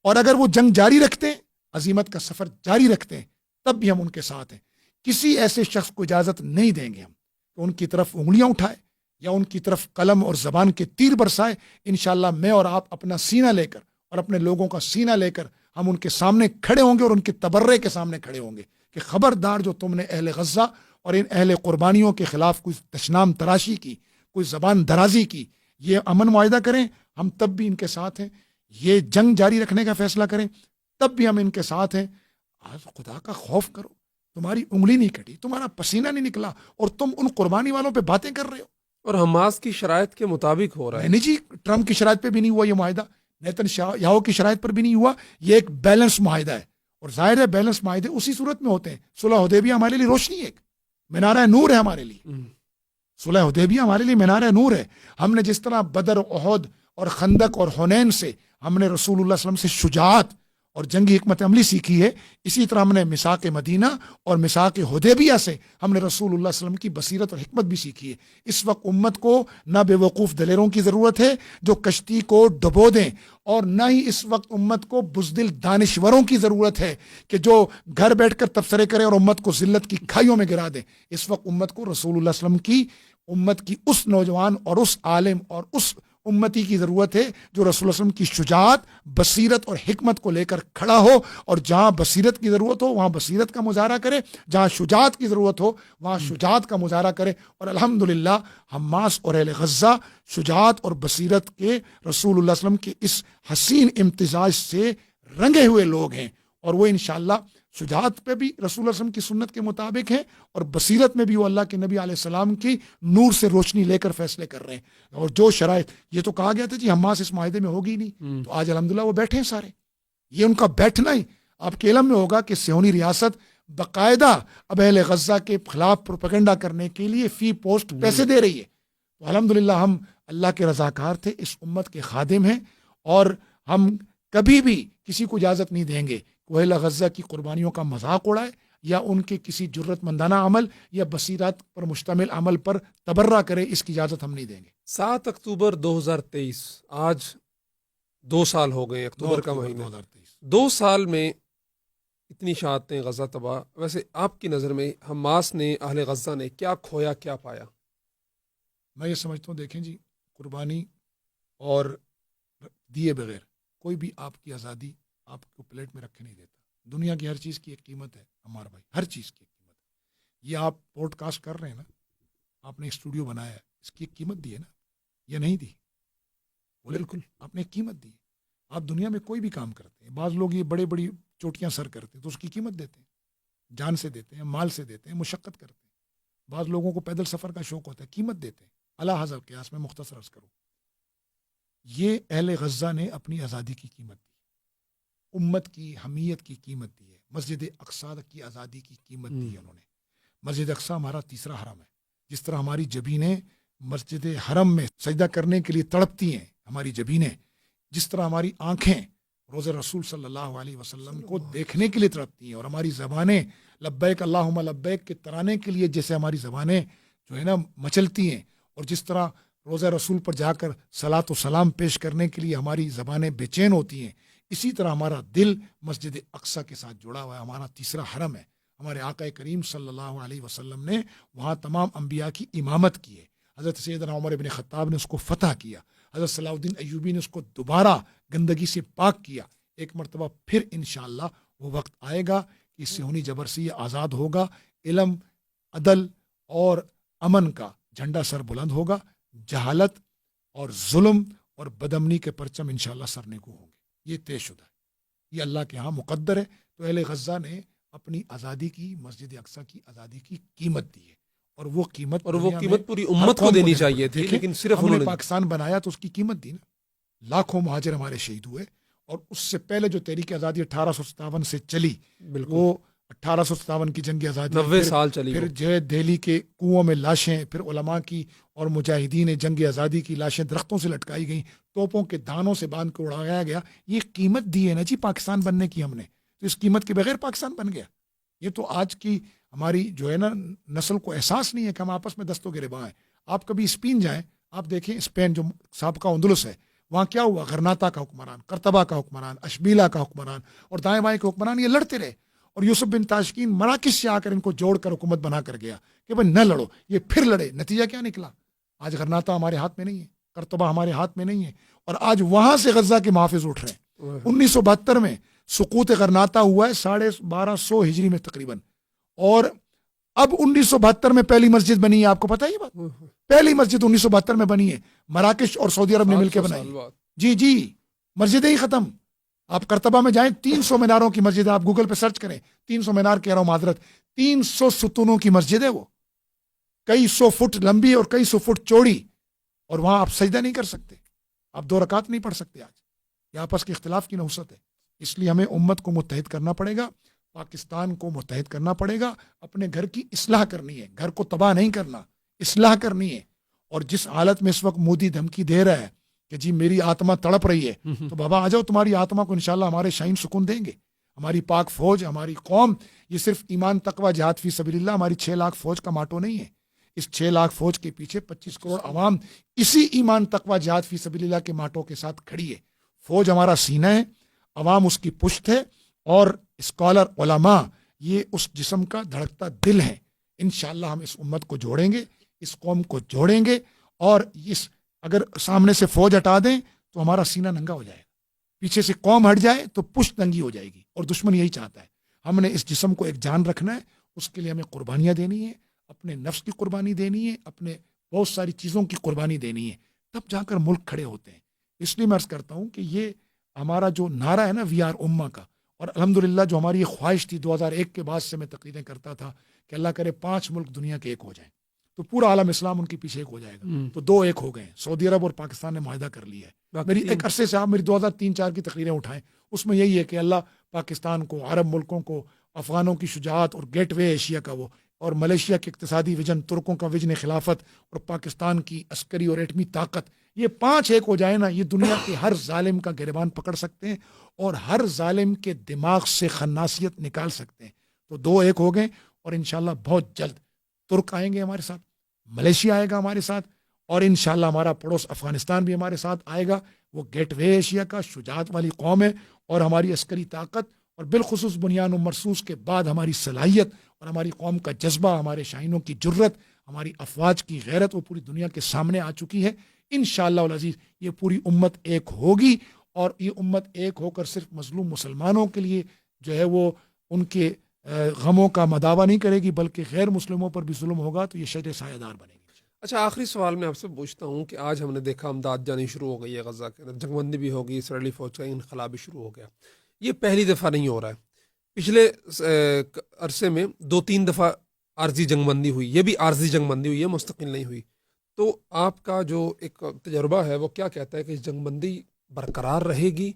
اور اگر وہ جنگ جاری رکھتے ہیں، عزیمت کا سفر جاری رکھتے ہیں، تب بھی ہم ان کے ساتھ ہیں. کسی ایسے شخص کو اجازت نہیں دیں گے ہم کہ ان کی طرف انگلیاں اٹھائے یا ان کی طرف قلم اور زبان کے تیر برسائے. انشاءاللہ میں اور آپ اپنا سینہ لے کر اور اپنے لوگوں کا سینہ لے کر ہم ان کے سامنے کھڑے ہوں گے اور ان کے تبرے کے سامنے کھڑے ہوں گے کہ خبردار جو تم نے اہل غزہ اور ان اہل قربانیوں کے خلاف کوئی تشنام تراشی کی، کوئی زبان درازی کی، یہ امن معاہدہ کریں ہم تب بھی ان کے ساتھ ہیں. یہ جنگ جاری رکھنے کا فیصلہ کریں تب بھی ہم ان کے ساتھ ہیں. آج خدا کا خوف کرو، تمہاری انگلی نہیں کٹی، تمہارا پسینہ نہیں نکلا اور تم ان قربانی والوں پہ باتیں کر رہے ہو. اور حماس کی شرائط کے مطابق ہو رہا ہے. نہیں جی، ٹرمپ کی شرائط پہ بھی نہیں ہوا یہ معاہدہ، نیتن یاہو کی شرائط پر بھی نہیں ہوا. یہ ایک بیلنس معاہدہ ہے. اور ظاہر ہے بیلنس معاہدے اسی صورت میں ہوتے ہیں. صلح حدیبیہ ہمارے لیے روشنی ہے، ایک منارہ نور ہے ہمارے لیے. صلح حدیبیہ ہمارے لیے منارہ نور ہے. ہم نے جس طرح بدر، احد اور خندق اور حنین سے ہم نے رسول اللہ صلی اللہ علیہ وسلم سے شجاعت اور جنگی حکمت عملی سیکھی ہے، اسی طرح ہم نے میثاق مدینہ اور میثاق حدیبیہ سے ہم نے رسول اللہ صلی اللہ علیہ وسلم کی بصیرت اور حکمت بھی سیکھی ہے. اس وقت امت کو نہ بے وقوف دلیروں کی ضرورت ہے جو کشتی کو ڈبو دیں، اور نہ ہی اس وقت امت کو بزدل دانشوروں کی ضرورت ہے کہ جو گھر بیٹھ کر تبصرے کریں اور امت کو ذلت کی کھائیوں میں گرا دیں. اس وقت امت کو رسول اللہ صلی اللہ علیہ وسلم کی، امت کی اس نوجوان اور اس عالم اور اس امتی کی ضرورت ہے جو رسول اللہ صلی اللہ علیہ وسلم کی شجاعت، بصیرت اور حکمت کو لے کر کھڑا ہو. اور جہاں بصیرت کی ضرورت ہو وہاں بصیرت کا مظاہرہ کرے، جہاں شجاعت کی ضرورت ہو وہاں شجاعت کا مظاہرہ کرے. اور الحمدللہ حماس اور اہل غزہ شجاعت اور بصیرت کے رسول اللہ صلی اللہ علیہ وسلم کے اس حسین امتزاج سے رنگے ہوئے لوگ ہیں. اور وہ انشاءاللہ شجاعت پہ بھی رسول اللہ صلی اللہ علیہ وسلم کی سنت کے مطابق ہیں، اور بصیرت میں بھی وہ اللہ کے نبی علیہ السلام کی نور سے روشنی لے کر فیصلے کر رہے ہیں. اور جو شرائط، یہ تو کہا گیا تھا جی حماس اس معاہدے میں ہوگی نہیں، تو آج الحمدللہ وہ بیٹھے ہیں سارے. یہ ان کا بیٹھنا ہی آپ کے علم میں ہوگا کہ صہیونی ریاست باقاعدہ اب اہل غزہ کے خلاف پروپیگنڈا کرنے کے لیے فی پوسٹ پیسے دے رہی ہے. تو الحمدللہ ہم اللہ کے رضاکار تھے، اس امت کے خادم ہیں، اور ہم کبھی بھی کسی کو اجازت نہیں دیں گے وہ اہل غزہ کی قربانیوں کا مذاق اڑائے یا ان کے کسی جرت مندانہ عمل یا بصیرت پر مشتمل عمل پر تبرہ کرے. اس کی اجازت ہم نہیں دیں گے. 7 اکتوبر 2023، آج 2 سال ہو گئے، اکتوبر کا مہینہ. 2 سال میں اتنی شہادتیں، غزہ تباہ. ویسے آپ کی نظر میں حماس نے، اہل غزہ نے کیا کھویا، کیا پایا؟ میں یہ سمجھتا ہوں، دیکھیں جی، قربانی اور دیے بغیر کوئی بھی آپ کی آزادی آپ کو پلیٹ میں رکھے نہیں دیتا. دنیا کی ہر چیز کی ایک قیمت ہے ہمارا بھائی، ہر چیز کی ایک قیمت ہے. یہ آپ پوڈ کاسٹ کر رہے ہیں نا، آپ نے ایک اسٹوڈیو بنایا ہے، اس کی ایک قیمت دی ہے نا، یہ نہیں دی؟ بالکل آپ نے ایک قیمت دی. آپ دنیا میں کوئی بھی کام کرتے ہیں، بعض لوگ یہ بڑے بڑی چوٹیاں سر کرتے ہیں تو اس کی قیمت دیتے ہیں، جان سے دیتے ہیں، مال سے دیتے ہیں، مشقت کرتے ہیں. بعض لوگوں کو پیدل سفر کا شوق ہوتا ہے، قیمت دیتے ہیں. اعلیٰ حضرت قیاس میں مختصر عرض کروں، یہ اہل غزہ نے اپنی آزادی کی قیمت دی، امت کی حمیت کی قیمت دی ہے، مسجد اقصیٰ کی آزادی کی قیمت دی ہے انہوں نے. مسجد اقصیٰ ہمارا تیسرا حرم ہے. جس طرح ہماری جبینیں مسجد حرم میں سجدہ کرنے کے لیے تڑپتی ہیں، ہماری جبینیں، جس طرح ہماری آنکھیں روز رسول صلی اللہ علیہ وسلم کو دیکھنے کے لیے تڑپتی ہیں، اور ہماری زبانیں لبیک اللہم لبیک کے ترانے کے لیے جیسے ہماری زبانیں جو ہے نا مچلتی ہیں، اور جس طرح روزہ رسول پر جا کر صلاۃ و سلام پیش کرنے کے لیے ہماری زبانیں بے چین ہوتی ہیں، اسی طرح ہمارا دل مسجد اقصیٰ کے ساتھ جڑا ہوا ہے. ہمارا تیسرا حرم ہے. ہمارے آقا کریم صلی اللہ علیہ وسلم نے وہاں تمام انبیاء کی امامت کی ہے. حضرت سیدنا عمر بن خطاب نے اس کو فتح کیا، حضرت صلاح الدین ایوبی نے اس کو دوبارہ گندگی سے پاک کیا. ایک مرتبہ پھر انشاءاللہ وہ وقت آئے گا کہ صہیونی جبر سے یہ آزاد ہوگا، علم، عدل اور امن کا جھنڈا سر بلند ہوگا، جہالت اور ظلم اور بدامنی کے پرچم انشاءاللہ سر نگو ہوں گے. یہ طے شدہ ہے، یہ اللہ کے ہاں مقدر ہے. تو اہل غزہ نے اپنی آزادی کی، مسجد اقصیٰ کی آزادی کی قیمت دی ہے، اور وہ قیمت پوری امت کو دینی چاہیے تھی، لیکن صرف ہم نے پاکستان بنایا تو اس کی قیمت دی نا. لاکھوں مہاجر ہمارے شہید ہوئے، اور اس سے پہلے جو تحریک آزادی 1857 سے چلی بالکل وہ 1857 کی جنگ آزادی 90 سال چلی پھر وہ۔ جو ہے دہلی کے کنوؤں میں لاشیں، پھر علماء کی اور مجاہدین جنگ آزادی کی لاشیں درختوں سے لٹکائی گئیں، توپوں کے دانوں سے باندھ کے اڑایا گیا. یہ قیمت دی ہے نا جی پاکستان بننے کی ہم نے، تو اس قیمت کے بغیر پاکستان بن گیا. یہ تو آج کی ہماری جو ہے نا نسل کو احساس نہیں ہے کہ ہم آپس میں دستوں کے ربا ہیں. آپ کبھی اسپین جائیں، آپ دیکھیں اسپین جو سابقہ اندلس ہے، وہاں کیا ہوا؟ غرناطہ کا حکمران، قرطبہ کا حکمران، اشبیلا کا حکمران اور دائیں بائیں کے حکمران یہ لڑتے رہے، اور یوسف بن تاشکین مراکش سے آ کر ان کو جوڑ کر حکومت بنا کر گیا کہ بھائی نہ لڑو. یہ پھر لڑے، نتیجہ کیا نکلا؟ آج غرناطہ ہمارے ہاتھ میں نہیں ہے، قرطبہ ہمارے ہاتھ میں نہیں ہے، اور آج وہاں سے غزہ کے محافظ اٹھ رہے ہیں. 1972 میں سقوط غرناطہ ہوا ہے 1250 ہجری میں تقریباً، اور اب 1972 میں پہلی مسجد بنی ہے. آپ کو پتہ ہے یہ بات؟ پہلی مسجد 1972 میں بنی ہے، مراکش اور سعودی عرب نے مل کے بنائی. جی مسجدیں ہی ختم. آپ قرطبہ میں جائیں، 300 میناروں کی مسجد ہے، آپ گوگل پہ سرچ کریں، 300 مینار کہہ رہا ہوں معذرت، 300 ستونوں کی مسجد ہے، وہ کئی سو فٹ لمبی اور کئی سو فٹ چوڑی، اور وہاں آپ سجدہ نہیں کر سکتے، آپ 2 رکعت نہیں پڑھ سکتے. آج یہ آپس کے اختلاف کی نحوست ہے. اس لیے ہمیں امت کو متحد کرنا پڑے گا، پاکستان کو متحد کرنا پڑے گا، اپنے گھر کی اصلاح کرنی ہے، گھر کو تباہ نہیں کرنا، اصلاح کرنی ہے. اور جس حالت میں اس وقت مودی دھمکی دے رہا ہے کہ جی میری آتما تڑپ رہی ہے، تو بابا آ جاؤ، تمہاری آتما کو انشاءاللہ ہمارے شاہین سکون دیں گے. ہماری پاک فوج، ہماری قوم، یہ صرف ایمان تقوی جہاد فی سبیل اللہ ہماری 6 لاکھ فوج کا ماٹو نہیں ہے. اس 6 لاکھ فوج کے پیچھے 25 کروڑ عوام اسی ایمان تقوی جہاد فی سبیل اللہ کے ماٹو کے ساتھ کھڑی ہے. فوج ہمارا سینہ ہے، عوام اس کی پشت ہے، اور اسکالر علماء یہ اس جسم کا دھڑکتا دل ہے. انشاءاللہ ہم اس امت کو جوڑیں گے، اس قوم کو جوڑیں گے، اور اگر سامنے سے فوج ہٹا دیں تو ہمارا سینہ ننگا ہو جائے گا، پیچھے سے قوم ہٹ جائے تو پشت ننگی ہو جائے گی، اور دشمن یہی چاہتا ہے. ہم نے اس جسم کو ایک جان رکھنا ہے، اس کے لیے ہمیں قربانیاں دینی ہے، اپنے نفس کی قربانی دینی ہے، اپنے بہت ساری چیزوں کی قربانی دینی ہے، تب جا کر ملک کھڑے ہوتے ہیں. اس لیے میں عرض کرتا ہوں کہ یہ ہمارا جو نعرہ ہے نا وی آر امہ کا، اور الحمدللہ جو ہماری یہ خواہش تھی 2001 کے بعد سے میں تقریریں کرتا تھا کہ اللہ کرے 5 ملک دنیا کے ایک ہو جائیں تو پورا عالم اسلام ان کے پیچھے ایک ہو جائے گا. تو 2 ایک ہو گئے ہیں، سعودی عرب اور پاکستان نے معاہدہ کر لیا ہے. میری ایک عرصے سے آپ میری 2003-4 کی تقریریں اٹھائیں، اس میں یہی ہے کہ اللہ پاکستان کو، عرب ملکوں کو، افغانوں کی شجاعت اور گیٹ وے ایشیا کا وہ، اور ملیشیا کے اقتصادی ویژن، ترکوں کا ویژن خلافت، اور پاکستان کی عسکری اور ایٹمی طاقت، یہ 5 ایک ہو جائے نا، یہ دنیا کے ہر ظالم کا گریبان پکڑ سکتے ہیں اور ہر ظالم کے دماغ سے خناسیت نکال سکتے ہیں. تو 2 ایک ہو گئے، اور انشاءاللہ بہت جلد ترک آئیں گے ہمارے ساتھ، ملیشیا آئے گا ہمارے ساتھ، اور انشاءاللہ ہمارا پڑوس افغانستان بھی ہمارے ساتھ آئے گا. وہ گیٹ وے ایشیا کا شجاعت والی قوم ہے، اور ہماری عسکری طاقت اور بالخصوص بنیان و مرصوص کے بعد ہماری صلاحیت اور ہماری قوم کا جذبہ، ہمارے شاہینوں کی جرت، ہماری افواج کی غیرت، وہ پوری دنیا کے سامنے آ چکی ہے. انشاءاللہ العزیز یہ پوری امت ایک ہوگی، اور یہ امت ایک ہو کر صرف مظلوم مسلمانوں کے لیے جو ہے وہ ان کے غموں کا مداوع نہیں کرے گی، بلکہ غیر مسلموں پر بھی ظلم ہوگا تو یہ شجر سایہ دار بنے گی. اچھا، آخری سوال میں آپ سے پوچھتا ہوں کہ آج ہم نے دیکھا امداد جانی شروع ہو گئی ہے غزہ کے اندر، جنگ بندی بھی ہوگی، اسرائیلی فوج کا انخلا بھی شروع ہو گیا. یہ پہلی دفعہ نہیں ہو رہا ہے، پچھلے عرصے میں 2-3 دفعہ عارضی جنگ بندی ہوئی، یہ بھی عارضی جنگ بندی ہوئی ہے، مستقل نہیں ہوئی. تو آپ کا جو ایک تجربہ ہے وہ کیا کہتا ہے کہ جنگ بندی برقرار رہے گی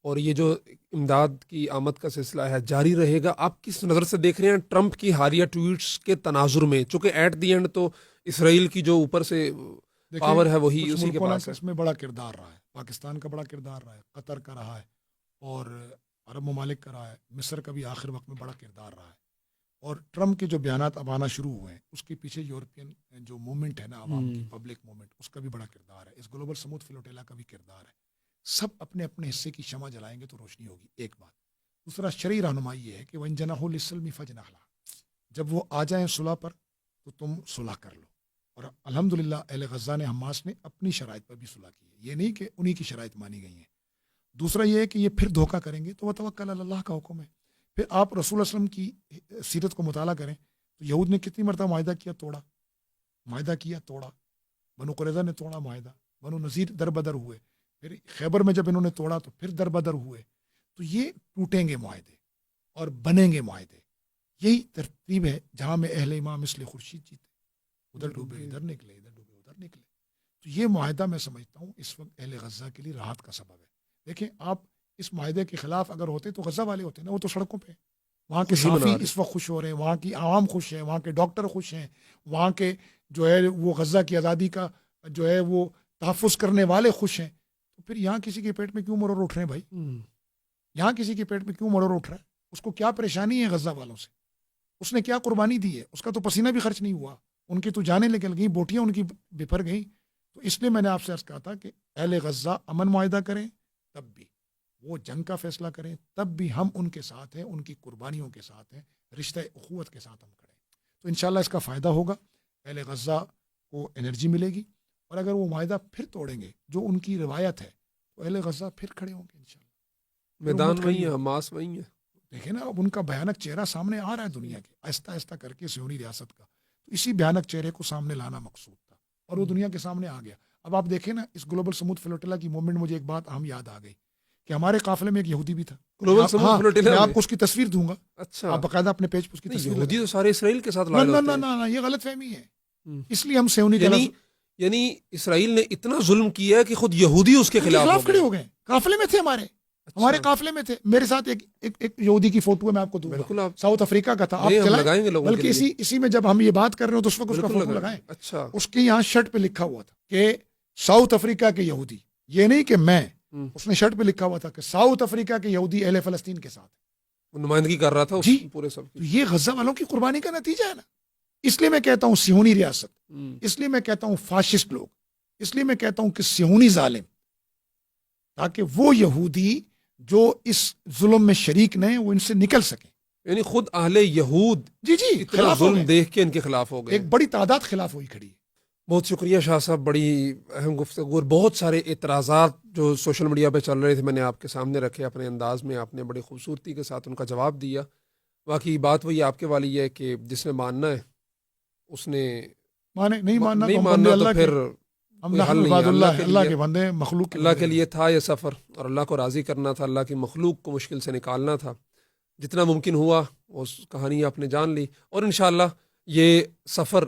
اور یہ جو امداد کی آمد کا سلسلہ ہے جاری رہے گا؟ آپ کس نظر سے دیکھ رہے ہیں ٹرمپ کی حالیہ ٹویٹس کے تناظر میں، چونکہ ایٹ دی اینڈ تو اسرائیل کی جو اوپر سے پاور ہے وہی اسی کے پاس ہے. اس میں بڑا کردار رہا ہے، پاکستان کا بڑا کردار رہا ہے، قطر کا رہا ہے، اور عرب ممالک کا رہا ہے، مصر کا بھی آخر وقت میں بڑا کردار رہا ہے. اور ٹرمپ کے جو بیانات اب آنا شروع ہوئے ہیں اس کے پیچھے یورپین جو موومنٹ ہے نا، عوام کی پبلک موومنٹ، اس کا بھی بڑا کردار ہے، اس گلوبل سموتھ فلوٹیلا کا بھی کردار ہے. سب اپنے اپنے حصے کی شمع جلائیں گے تو روشنی ہوگی، ایک بات. دوسرا شرعی رہنمائی یہ ہے کہ وَإِن جَنَحُوا لِلسَّلْمِ فَاجْنَحْ لَهَا، جب وہ آ جائیں صلح پر تو تم صلح کر لو. اور الحمدللہ اہل غزہ نے، حماس نے اپنی شرائط پر بھی صلح کی ہے، یہ نہیں کہ انہی کی شرائط مانی گئی ہیں. دوسرا یہ ہے کہ یہ پھر دھوکہ کریں گے تو وتوکل علی اللہ کا حکم ہے. پھر آپ رسول اللہ علیہ وسلم کی سیرت کو مطالعہ کریں تو یہود نے کتنی مرتبہ معاہدہ کیا، توڑا، معاہدہ کیا، توڑا. بنو قریظہ نے توڑا معاہدہ، بنو نذیر در بدر ہوئے، پھر خیبر میں جب انہوں نے توڑا تو پھر در بدر ہوئے. تو یہ ٹوٹیں گے معاہدے اور بنیں گے معاہدے. یہی ترتیب ہے جہاں میں اہل امام مثل خورشید جیتے، ادھر ڈوبے ادھر نکلے، ادھر ڈوبے ادھر نکلے. تو یہ معاہدہ میں سمجھتا ہوں اس وقت اہل غزہ کے لیے راحت کا سبب ہے. دیکھیں آپ اس معاہدے کے خلاف اگر ہوتے تو غزہ والے ہوتے نا، وہ تو سڑکوں پہ ہیں. وہاں کے خوشی منا صحافی رہے. اس وقت خوش ہو رہے ہیں، وہاں کی عوام خوش ہیں، وہاں کے ڈاکٹر خوش ہیں، وہاں کے جو ہے وہ غزہ کی آزادی کا جو ہے وہ تحفظ کرنے والے خوش ہیں. تو پھر یہاں کسی کے پیٹ میں کیوں مرور اٹھ رہے ہیں بھائی؟ یہاں کسی کے پیٹ میں کیوں مرور اٹھ رہا ہے؟ اس کو کیا پریشانی ہے غزہ والوں سے؟ اس نے کیا قربانی دی ہے؟ اس کا تو پسینہ بھی خرچ نہیں ہوا، ان کی تو جانیں نکل گئیں، بوٹیاں ان کی بپھر گئیں. تو اس لیے میں نے آپ سے عرض کہا تھا کہ اہل غزہ امن معاہدہ کریں، تب بھی وہ جنگ کا فیصلہ کریں، تب بھی ہم ان کے ساتھ ہیں، ان کی قربانیوں کے ساتھ ہیں، رشتہ اخوت کے ساتھ ہم کھڑے ہیں. تو انشاءاللہ اس کا فائدہ ہوگا، اہل غزہ کو انرجی ملے گی. اور اگر وہ معاہدہ پھر توڑیں گے جو ان کی روایت ہے تو اہل غزہ پھر کھڑے ہوں گے انشاءاللہ. میدان وہی ہے، حماس وہی ہے. دیکھیں نا اب ان کا بھیانک چہرہ سامنے آ رہا ہے دنیا کے، آہستہ آہستہ کر کے صہیونی ریاست کا. تو اسی بھیانک چہرے کو سامنے لانا مقصود تھا اور وہ دنیا کے سامنے آ گیا. اب آپ دیکھیں نا اس گلوبل سموتھ فلوٹیلا کی موومنٹ، مجھے ایک بات اہم یاد آ گئی کہ ہمارے قافلے میں ایک یہودی بھی تھا. گلوبل سموتھ فلوٹیلا میں میں؟ آپ کو اس کی تصویر دوں گا، اچھا، آپ باقاعدہ اپنے پیج پر اس کی نہیں، تصویر یہودی لگائیں. تو سارے اسرائیل کے ساتھ نہ لائے نہ ہوتے نہ ہیں. نہ، یہ غلط فہمی ہے. اس لیے ہم صہیونی کا یعنی اسرائیل نے اتنا ظلم کیا ہے کہ خود یہودی اس کے خلاف کھڑے ہو گئے. قافلے میں تھے ہمارے اچھا. قافلے میں تھے. میرے ساتھ ایک یہودی کی فوٹو ہے، میں آپ کو دوں بالکل، گا، آپ ساؤتھ افریقہ کا تھا. آپ نہیں، ہم چلائیں، لگائیں گے لوگوں کے بلکہ لیے. اسی میں جب ہم یہ بات کر رہے ہو تو اس وقت اس کا بالکل فوٹو لگائیں. اچھا. اس کی یہاں شرٹ پہ لکھا ہوا تھا کہ ساؤتھ افریقہ کے یہودی، یہ نہیں کہ میں، اس نے شرٹ پہ لکھا ہوا تھا کہ ساؤتھ افریقہ کے یہودی اہل فلسطین کے ساتھ. وہ نمائندگی کر رہا تھا اس جی، پورے سب تو کی. یہ غزہ والوں کی قربانی کا نتیجہ ہے نا. اس لیے میں کہتا ہوں صہیونی ریاست، اس لیے میں کہتا ہوں فاشسٹ لوگ، اس لیے میں کہتا ہوں کہ صہیونی ظالم، تاکہ وہ یہودی جو اس ظلم میں شریک نہیں وہ ان سے نکل سکیں. یعنی خود اہل یہود جی اتنا خلاف ہو ظلم گئے. دیکھ کے ان کے خلاف ہو گئے. ایک بڑی تعداد خلاف ہوئی کھڑی ہے. بہت شکریہ شاہ صاحب، بڑی اہم گفتگو اور بہت سارے اعتراضات جو سوشل میڈیا پہ چل رہے تھے میں نے آپ کے سامنے رکھے اپنے انداز میں. آپ نے بڑی خوبصورتی کے ساتھ ان کا جواب دیا. واقعی بات وہی آپ کے والی ہے کہ جس نے ماننا ہے اس نے نہیں ماننا نہیں تو ہم ماننا بندے تو اللہ پھر ہم کوئی حل نحن نہیں ہے. عباد اللہ کے اللہ لیے کے بندے، مخلوق اللہ کے لیے تھا یہ سفر، اور اللہ کو راضی کرنا تھا، اللہ کی مخلوق کو مشکل سے نکالنا تھا. جتنا ممکن ہوا اس کہانی آپ نے جان لی، اور انشاءاللہ یہ سفر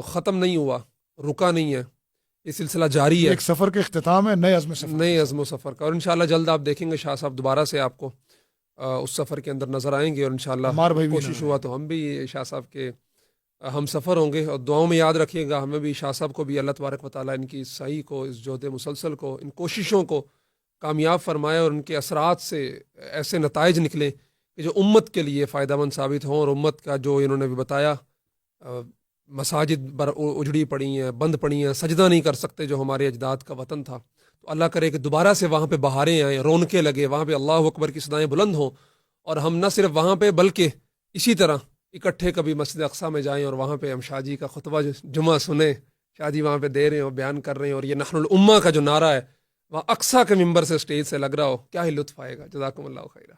ختم نہیں ہوا، رکا نہیں ہے، یہ سلسلہ جاری ہے. ایک سفر کے اختتام ہے، نئے عزم و سفر کا. اور انشاءاللہ جلد آپ دیکھیں گے شاہ صاحب دوبارہ سے آپ کو اس سفر کے اندر نظر آئیں گے. اور انشاءاللہ کوشش ہوا تو ہم بھی شاہ صاحب کے ہم سفر ہوں گے. اور دعاؤں میں یاد رکھیے گا ہمیں بھی، شاہ صاحب کو بھی اللہ تبارک و تعالیٰ ان کی صحیح کو، اس جہد مسلسل کو، ان کوششوں کو کامیاب فرمائے اور ان کے اثرات سے ایسے نتائج نکلیں کہ جو امت کے لیے فائدہ مند ثابت ہوں. اور امت کا جو انہوں نے بھی بتایا مساجد اجڑی پڑی ہیں، بند پڑی ہیں، سجدہ نہیں کر سکتے جو ہمارے اجداد کا وطن تھا، تو اللہ کرے کہ دوبارہ سے وہاں پہ بہاریں آئیں، رونقیں لگے، وہاں پہ اللہ اکبر کی صدائیں بلند ہوں. اور ہم نہ صرف وہاں پہ بلکہ اسی طرح اکٹھے کبھی مسجد اقصیٰ میں جائیں اور وہاں پہ ہم شاہ جی کا خطبہ جمعہ سنیں، شاہ جی وہاں پہ دے رہے ہیں اور بیان کر رہے ہیں، اور یہ نحن الامہ کا جو نعرہ ہے وہاں اقصیٰ کے ممبر سے، اسٹیج سے لگ رہا ہو، کیا ہی لطف آئے گا. جزاکم اللہ خیرہ.